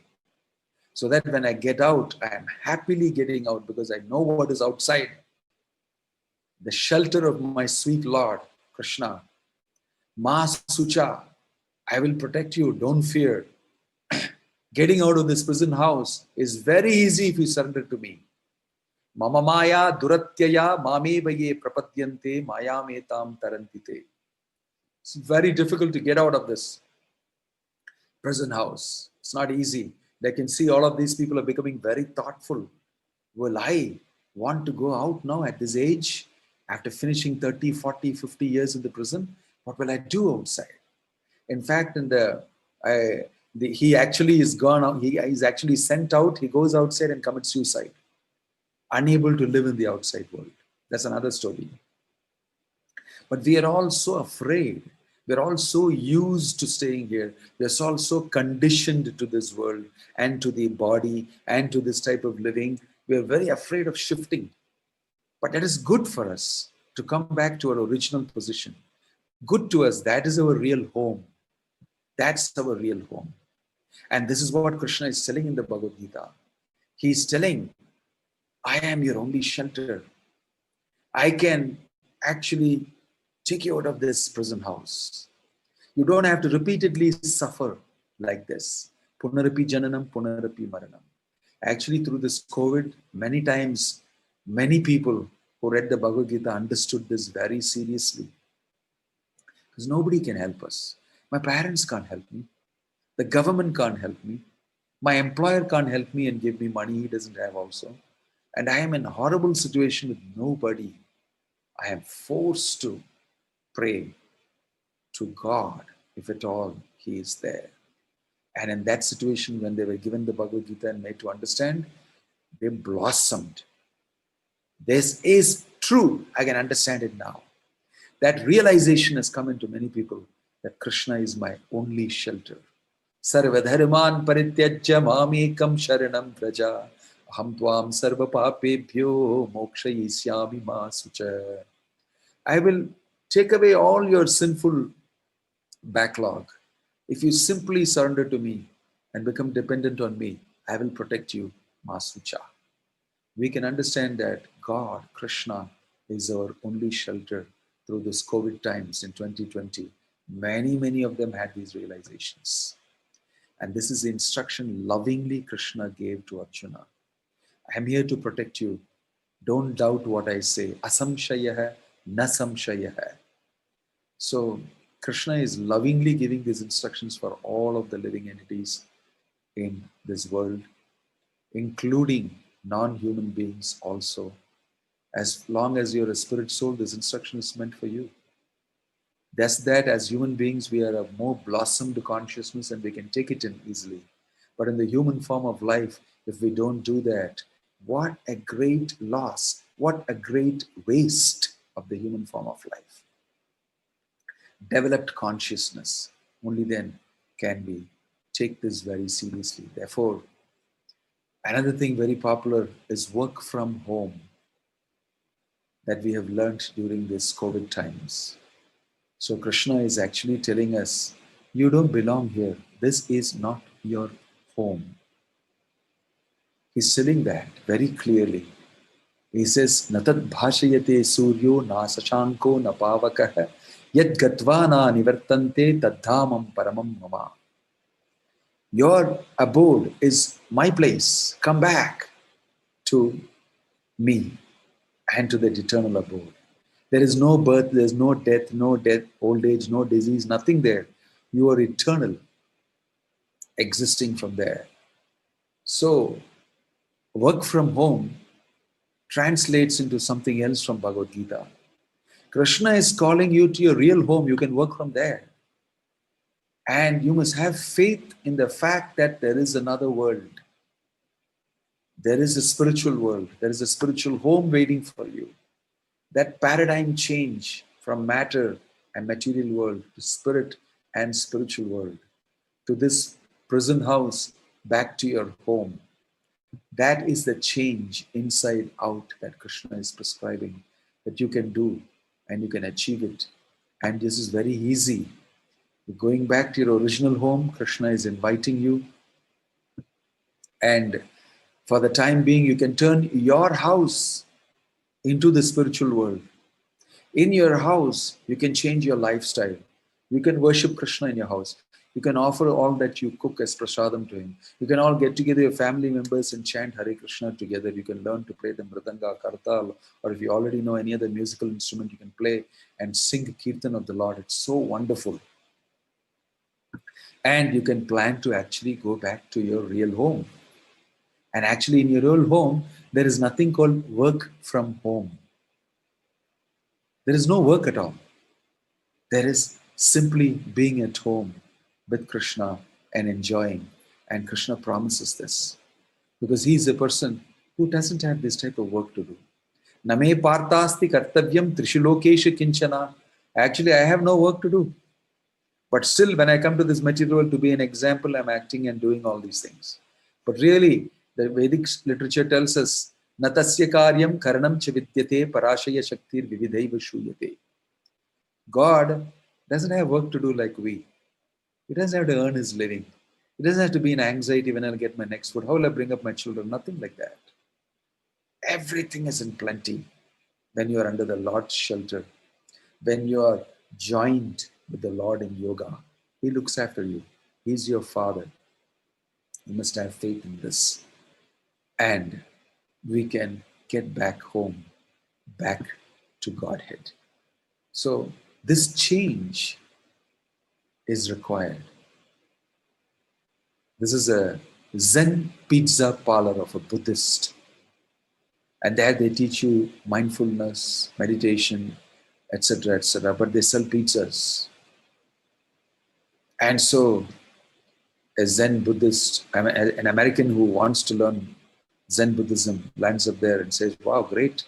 so that when I get out, I am happily getting out because I know what is outside. The shelter of my sweet Lord, Krishna. Ma Sucha, I will protect you, don't fear. Getting out of this prison house is very easy if you surrender to me. Mama Maya Duratyaya Mame Vaye Prapadyante Maya Metam Tarantite. It's very difficult to get out of this prison house. It's not easy. They can see all of these people are becoming very thoughtful. Will I want to go out now at this age? After finishing 30, 40, 50 years in the prison, what will I do outside? In fact, he actually is gone out. He is actually sent out. He goes outside and commits suicide. Unable to live in the outside world. That's another story. But we are all so afraid. We're all so used to staying here. We're all so conditioned to this world and to the body and to this type of living. We're very afraid of shifting. But that is good for us to come back to our original position. Good to us. That is our real home. That's our real home. And this is what Krishna is telling in the Bhagavad Gita. He's telling, I am your only shelter. I can actually take you out of this prison house. You don't have to repeatedly suffer like this. Punarapi jananam, punarapi maranam. Actually, through this COVID, many times, many people who read the Bhagavad Gita understood this very seriously. Because nobody can help us. My parents can't help me. The government can't help me. My employer can't help me and give me money he doesn't have also. And I am in a horrible situation with nobody. I am forced to pray to God if at all He is there. And in that situation, when they were given the Bhagavad Gita and made to understand, they blossomed. This is true. I can understand it now. That realization has come into many people that Krishna is my only shelter. Sarvadharman parityajya mamekam sharanam vraja aham tvam sarva papebhyo mokshayisyami ma sucha. I will take away all your sinful backlog. If you simply surrender to me and become dependent on me, I will protect you, Masucha. We can understand that God, Krishna, is our only shelter through this COVID times in 2020. Many of them had these realizations. And this is the instruction lovingly Krishna gave to Arjuna. I am here to protect you. Don't doubt what I say. Asamshayah na samshayah. So Krishna is lovingly giving these instructions for all of the living entities in this world, including non-human beings also. As long as you're a spirit soul, this instruction is meant for you. That's that as human beings, we are a more blossomed consciousness and we can take it in easily. But in the human form of life, if we don't do that, what a great loss, what a great waste of the human form of life. Developed consciousness, only then can we take this very seriously. Therefore, another thing very popular is work from home that we have learned during this COVID times. So Krishna is actually telling us, you don't belong here. This is not your home. He's telling that very clearly. He says, Natad bhashayate suryo na sashanko na pavakah yad gatva na nivartante tadhamam paramam mama. Your abode is my place. Come back to me and to that eternal abode. There is no birth, there is no death, old age, no disease, nothing there. You are eternal, existing from there. So, work from home translates into something else from Bhagavad Gita. Krishna is calling you to your real home. You can work from there. And you must have faith in the fact that there is another world. There is a spiritual world. There is a spiritual home waiting for you. That paradigm change from matter and material world to spirit and spiritual world, to this prison house back to your home. That is the change inside out that Krishna is prescribing, that you can do and you can achieve it. And this is very easy. Going back to your original home, Krishna is inviting you. And for the time being, you can turn your house into the spiritual world. In your house, you can change your lifestyle. You can worship Krishna in your house. You can offer all that you cook as prasadam to him. You can all get together, your family members, and chant Hare Krishna together. You can learn to play the mridanga, kartal, or if you already know any other musical instrument, you can play and sing Kirtan of the Lord. It's so wonderful. And you can plan to actually go back to your real home. And actually in your real home, there is nothing called work from home. There is no work at all. There is simply being at home with Krishna and enjoying. And Krishna promises this. Because he is a person who doesn't have this type of work to do. Name partasti kartavyam trishulokesha kinchana. Actually, I have no work to do. But still, when I come to this material world to be an example, I'm acting and doing all these things. But really, the Vedic literature tells us, Natasya karyam karanam chavidyate parashaya shaktir vividhaiva shuyate. God doesn't have work to do like we. He doesn't have to earn his living. He doesn't have to be in anxiety when I'll get my next food. How will I bring up my children? Nothing like that. Everything is in plenty when you are under the Lord's shelter. When you are joined with the Lord in yoga, he looks after you. He's your father. You must have faith in this. And we can get back home, back to Godhead. So this change is required. This is a Zen pizza parlor of a Buddhist. And there they teach you mindfulness, meditation, etc., etc. But they sell pizzas. And so a Zen Buddhist, an American who wants to learn Zen Buddhism lands up there and says, wow, great.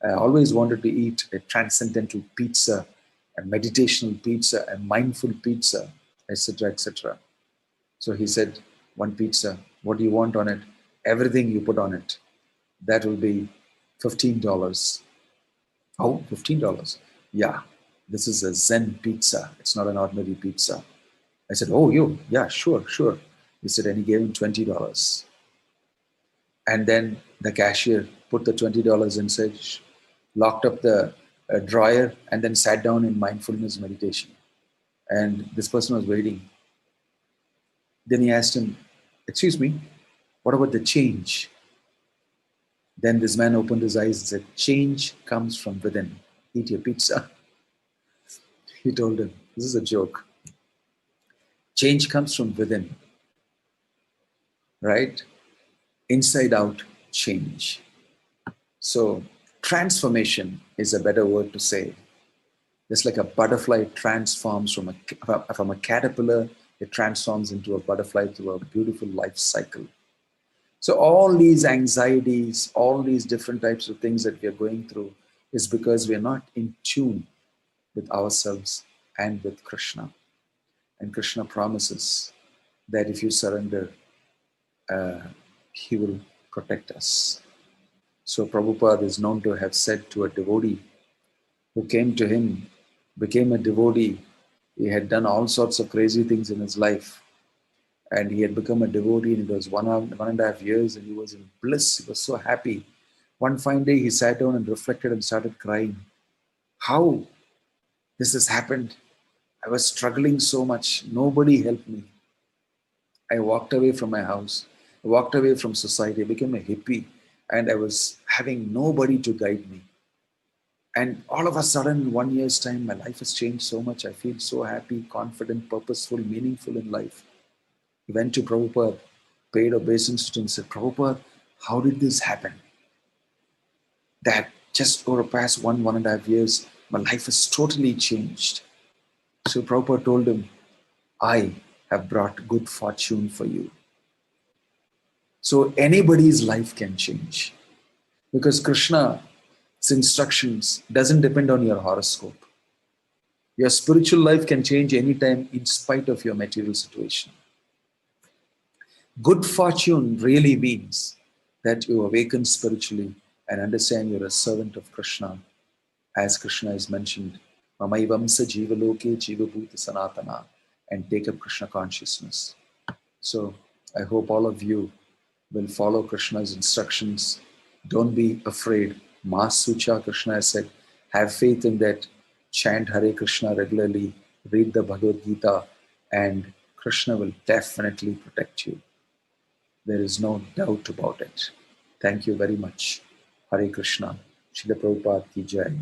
I always wanted to eat a transcendental pizza, a meditational pizza, a mindful pizza, etc., etc. So he said, one pizza, what do you want on it? Everything you put on it. That will be $15. Oh, $15? Yeah, this is a Zen pizza. It's not an ordinary pizza. I said, oh, yeah, sure, sure. He said, and he gave him $20. And then the cashier put the $20 inside, locked up the drawer, and then sat down in mindfulness meditation. And this person was waiting. Then he asked him, excuse me, what about the change? Then this man opened his eyes and said, change comes from within. Eat your pizza. He told him, this is a joke. Change comes from within, right? Inside out change. So transformation is a better word to say. Just like a butterfly transforms from a caterpillar, it transforms into a butterfly through a beautiful life cycle. So all these anxieties, all these different types of things that we are going through is because we are not in tune with ourselves and with Krishna. And Krishna promises that if you surrender, he will protect us. So Prabhupada is known to have said to a devotee who came to him, became a devotee. He had done all sorts of crazy things in his life. And he had become a devotee, and it was 1.5 years, and he was in bliss. He was so happy. One fine day, he sat down and reflected and started crying. How this has happened? I was struggling so much. Nobody helped me. I walked away from my house. I walked away from society. I became a hippie, and I was having nobody to guide me. And all of a sudden, in 1 year's time, my life has changed so much. I feel so happy, confident, purposeful, meaningful in life. He went to Prabhupada, paid obeisance to him, and said, Prabhupada, how did this happen? That just over the past 1.5 years, my life has totally changed. So Prabhupada told him, I have brought good fortune for you. So anybody's life can change. Because Krishna's instructions doesn't depend on your horoscope. Your spiritual life can change anytime in spite of your material situation. Good fortune really means that you awaken spiritually and understand you're a servant of Krishna. As Krishna is mentioned, Mamaivamsa Jiva Loke Jiva Bhuta Sanatana, and take up Krishna consciousness. So I hope all of you will follow Krishna's instructions. Don't be afraid. Masucha, Krishna has said, have faith in that. Chant Hare Krishna regularly, read the Bhagavad Gita, and Krishna will definitely protect you. There is no doubt about it. Thank you very much. Hare Krishna. Srila Prabhupada ki jai.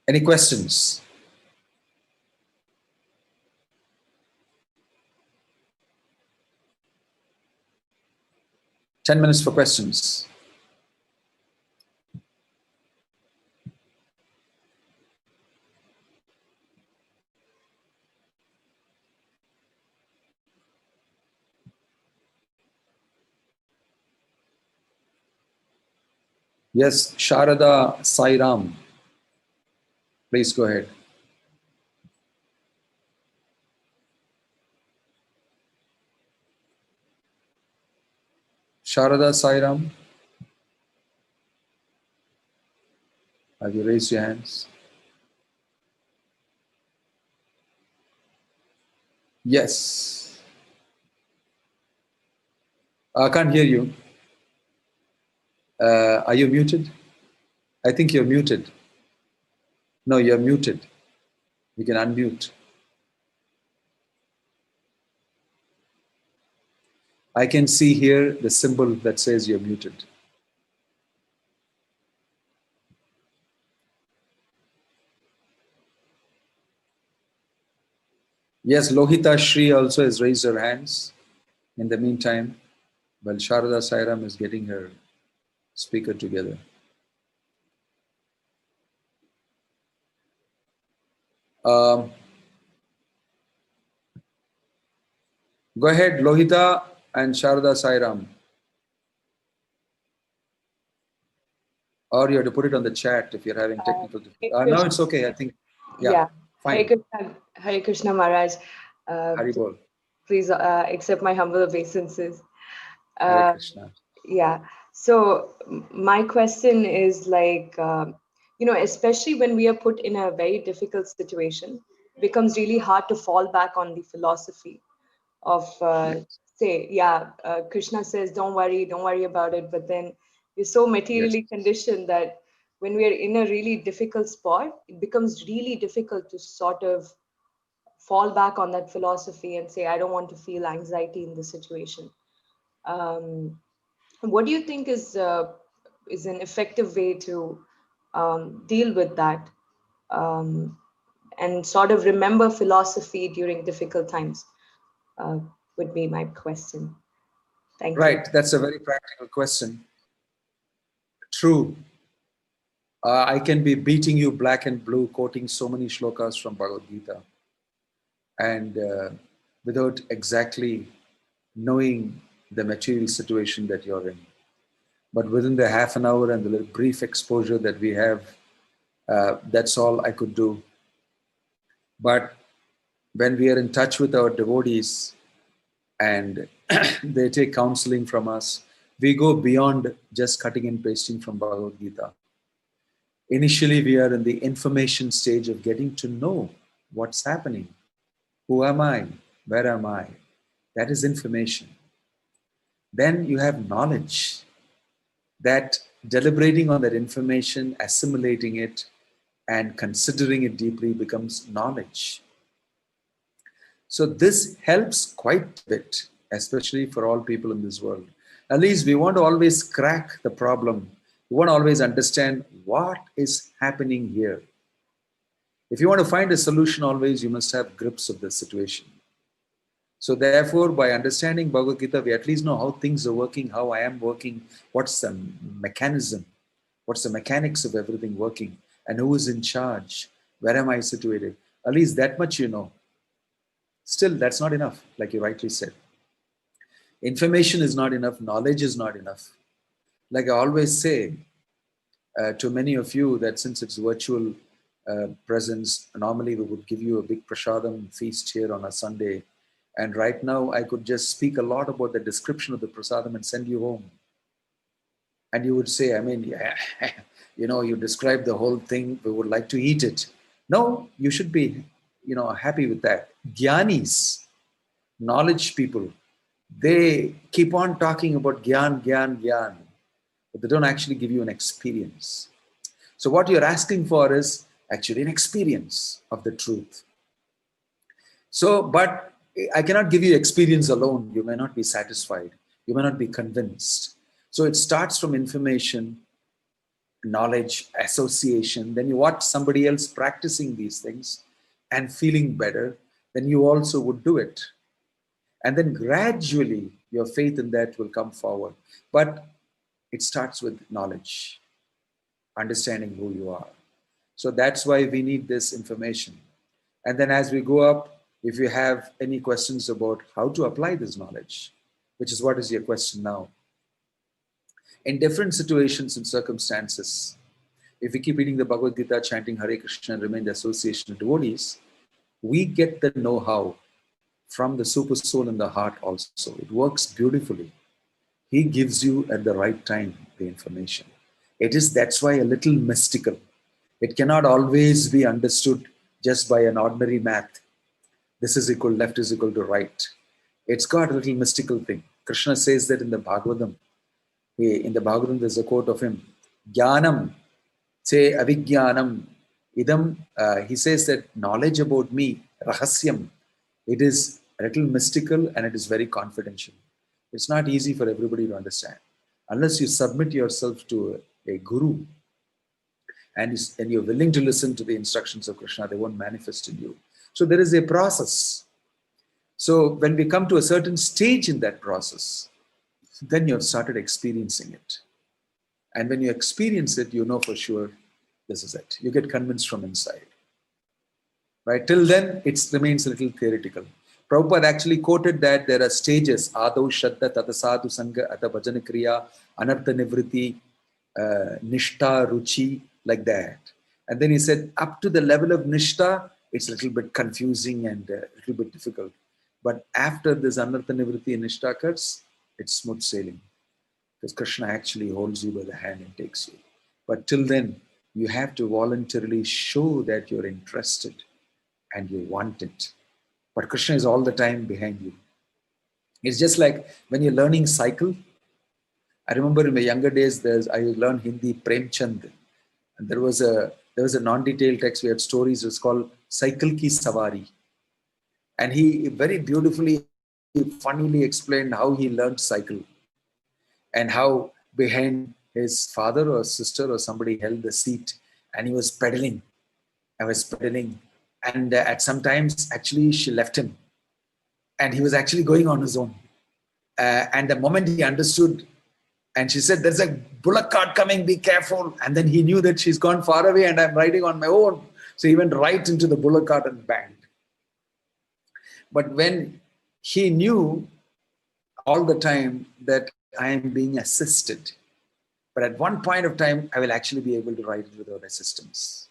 Any questions? Ten minutes for questions. Yes, Sharada Sairam. Please go ahead. Sharada Sairam. Have you raised your hands? Yes. I can't hear you. Are you muted? I think you're muted. No, you're muted. You can unmute. I can see here the symbol that says you're muted. Yes, Lohita Shri also has raised her hands in the meantime. While Sharada Sairam is getting her speaker together. Go ahead, Lohita and Sharada Sairam. Or you have to put it on the chat if you're having technical difficulties. No, it's okay. I think, yeah. Fine. Hare Krishna Maharaj. Haribol. Please accept my humble obeisances. Hare Krishna. Yeah. So my question is like, especially when we are put in a very difficult situation, it becomes really hard to fall back on the philosophy of Krishna says, don't worry about it. But then we're so materially conditioned that when we are in a really difficult spot, it becomes really difficult to sort of fall back on that philosophy and say, I don't want to feel anxiety in this situation. What do you think is an effective way to deal with that and sort of remember philosophy during difficult times? Would be my question. Thank you. Right, that's a very practical question. True. I can be beating you black and blue, quoting so many shlokas from Bhagavad Gita, and without exactly knowing the material situation that you're in. But within the half an hour and the little brief exposure that we have, that's all I could do. But when we are in touch with our devotees and they take counseling from us, we go beyond just cutting and pasting from Bhagavad Gita. Initially, we are in the information stage of getting to know what's happening. Who am I? Where am I? That is information. Then you have knowledge. That deliberating on that information, assimilating it, and considering it deeply becomes knowledge. So this helps quite a bit, especially for all people in this world. At least we want to always crack the problem. We want to always understand what is happening here. If you want to find a solution always, you must have grips of the situation. So therefore, by understanding Bhagavad Gita, we at least know how things are working, how I am working, what's the mechanism, what's the mechanics of everything working, and who is in charge, where am I situated. At least that much you know. Still, that's not enough, like you rightly said. Information is not enough, knowledge is not enough. Like I always say to many of you that since it's virtual presence, normally we would give you a big prasadam feast here on a Sunday. And right now I could just speak a lot about the description of the prasadam and send you home. And you would say, I mean, yeah, you describe the whole thing, we would like to eat it. No, you should be, happy with that. Gyanis, knowledge people, they keep on talking about gyan, but they don't actually give you an experience. So what you're asking for is actually an experience of the truth. So, but I cannot give you experience alone. You may not be satisfied. You may not be convinced. So it starts from information, knowledge, association. Then you watch somebody else practicing these things and feeling better, then you also would do it. And then gradually your faith in that will come forward. But it starts with knowledge, understanding who you are. So that's why we need this information. And then as we go up, if you have any questions about how to apply this knowledge, which is what is your question now. In different situations and circumstances, if we keep reading the Bhagavad Gita, chanting Hare Krishna and remain the association of devotees, we get the know-how from the super soul in the heart also. It works beautifully. He gives you at the right time the information. That's why a little mystical. It cannot always be understood just by an ordinary math. This is equal, left is equal to right. It's got a little mystical thing. Krishna says that in the Bhagavatam. In the Bhagavatam, there's a quote of him. Jnanam, say avijnanam. Idam, he says that knowledge about me, rahasyam, it is a little mystical and it is very confidential. It's not easy for everybody to understand. Unless you submit yourself to a guru and you're willing to listen to the instructions of Krishna, they won't manifest in you. So there is a process. So when we come to a certain stage in that process, then you have started experiencing it. And when you experience it, you know for sure this is it. You get convinced from inside. Right? Till then, it remains a little theoretical. Prabhupada actually quoted that there are stages: Adau Shraddha, Tata Sadhu Sangha, Ata Bhajana Kriya, Anartha Nivriti, Nishta, Ruchi, like that. And then he said, up to the level of Nishta, it's a little bit confusing and a little bit difficult. But after this Anartha Nivriti and Nishta occurs, it's smooth sailing. Because Krishna actually holds you by the hand and takes you. But till then, you have to voluntarily show that you're interested and you want it. But Krishna is all the time behind you. It's just like when you're learning cycle. I remember in my younger days, I learned Hindi, Premchand. And there was a non-detailed text. We had stories. It was called Cycle Ki Savari. And he very beautifully, funnily explained how he learned cycle and how behind his father or sister or somebody held the seat and he was pedaling. I was pedaling. And at some times, actually, she left him. And he was actually going on his own. And the moment he understood, and she said, there's a bullock cart coming, be careful. And then he knew that she's gone far away and I'm riding on my own. So he went right into the bullock cart and banged. But when he knew all the time that I am being assisted, but at one point of time, I will actually be able to ride it without assistance.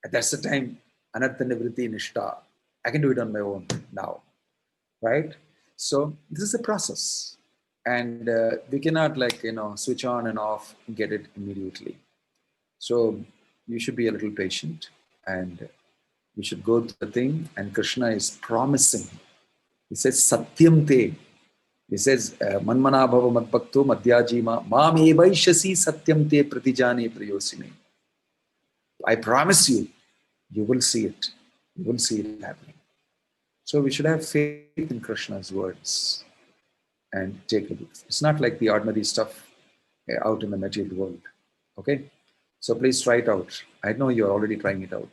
And that's the time, Anartha Nivriti Nishta. I can do it on my own now, right? So this is a process. And we cannot switch on and off and get it immediately. So you should be a little patient and you should go to the thing. And Krishna is promising. He says, Satyam te. He says, Manmana bhava madbhakto madhyajima mam evaishasi satyam te pratijane prayosine. I promise you, you will see it. You will see it happening. So we should have faith in Krishna's words. And take it. It's not like the ordinary stuff out in the material world. Okay? So please try it out. I know you're already trying it out.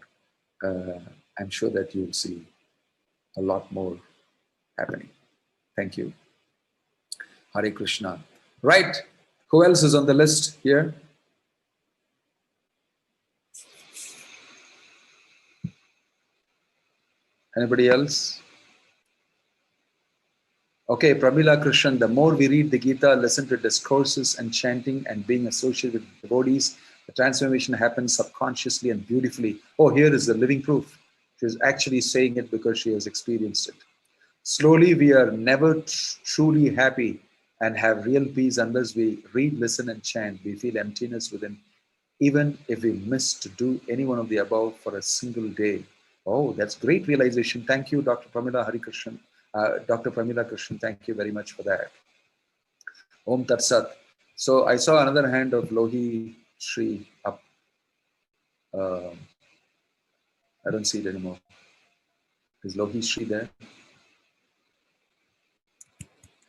I'm sure that you'll see a lot more happening. Thank you. Hare Krishna. Right. Who else is on the list here? Anybody else? Okay, Pramila Krishnan, the more we read the Gita, listen to discourses and chanting and being associated with devotees, the transformation happens subconsciously and beautifully. Oh, here is the living proof. She's actually saying it because she has experienced it. Slowly, we are never truly happy and have real peace unless we read, listen, and chant. We feel emptiness within, even if we miss to do any one of the above for a single day. Oh, that's great realization. Thank you, Dr. Pramila Harikrishnan. Dr. Pramila Krishnan, thank you very much for that. Om Tat Sat. So I saw another hand of Lohi Shri up. I don't see it anymore. Is Lohi Shri there?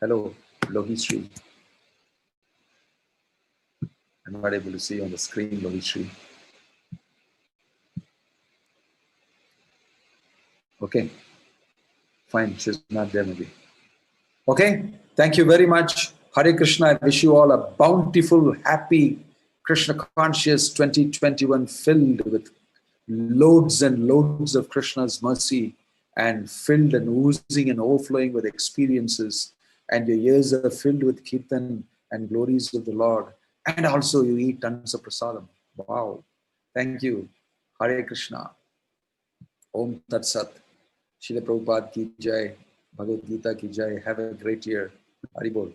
Hello, Lohi Shri. I'm not able to see on the screen Lohi Shri. Okay, fine, she's not there maybe. Okay, thank you very much. Hare Krishna, I wish you all a bountiful, happy, Krishna conscious 2021 filled with loads and loads of Krishna's mercy and filled and oozing and overflowing with experiences, and your ears are filled with kirtan and glories of the Lord, and also you eat tons of prasadam. Wow. Thank you. Hare Krishna. Om Tat Sat. Srila Prabhupada ki jai. Bhagavad Gita ki jai. Have a great year. Hari Bol.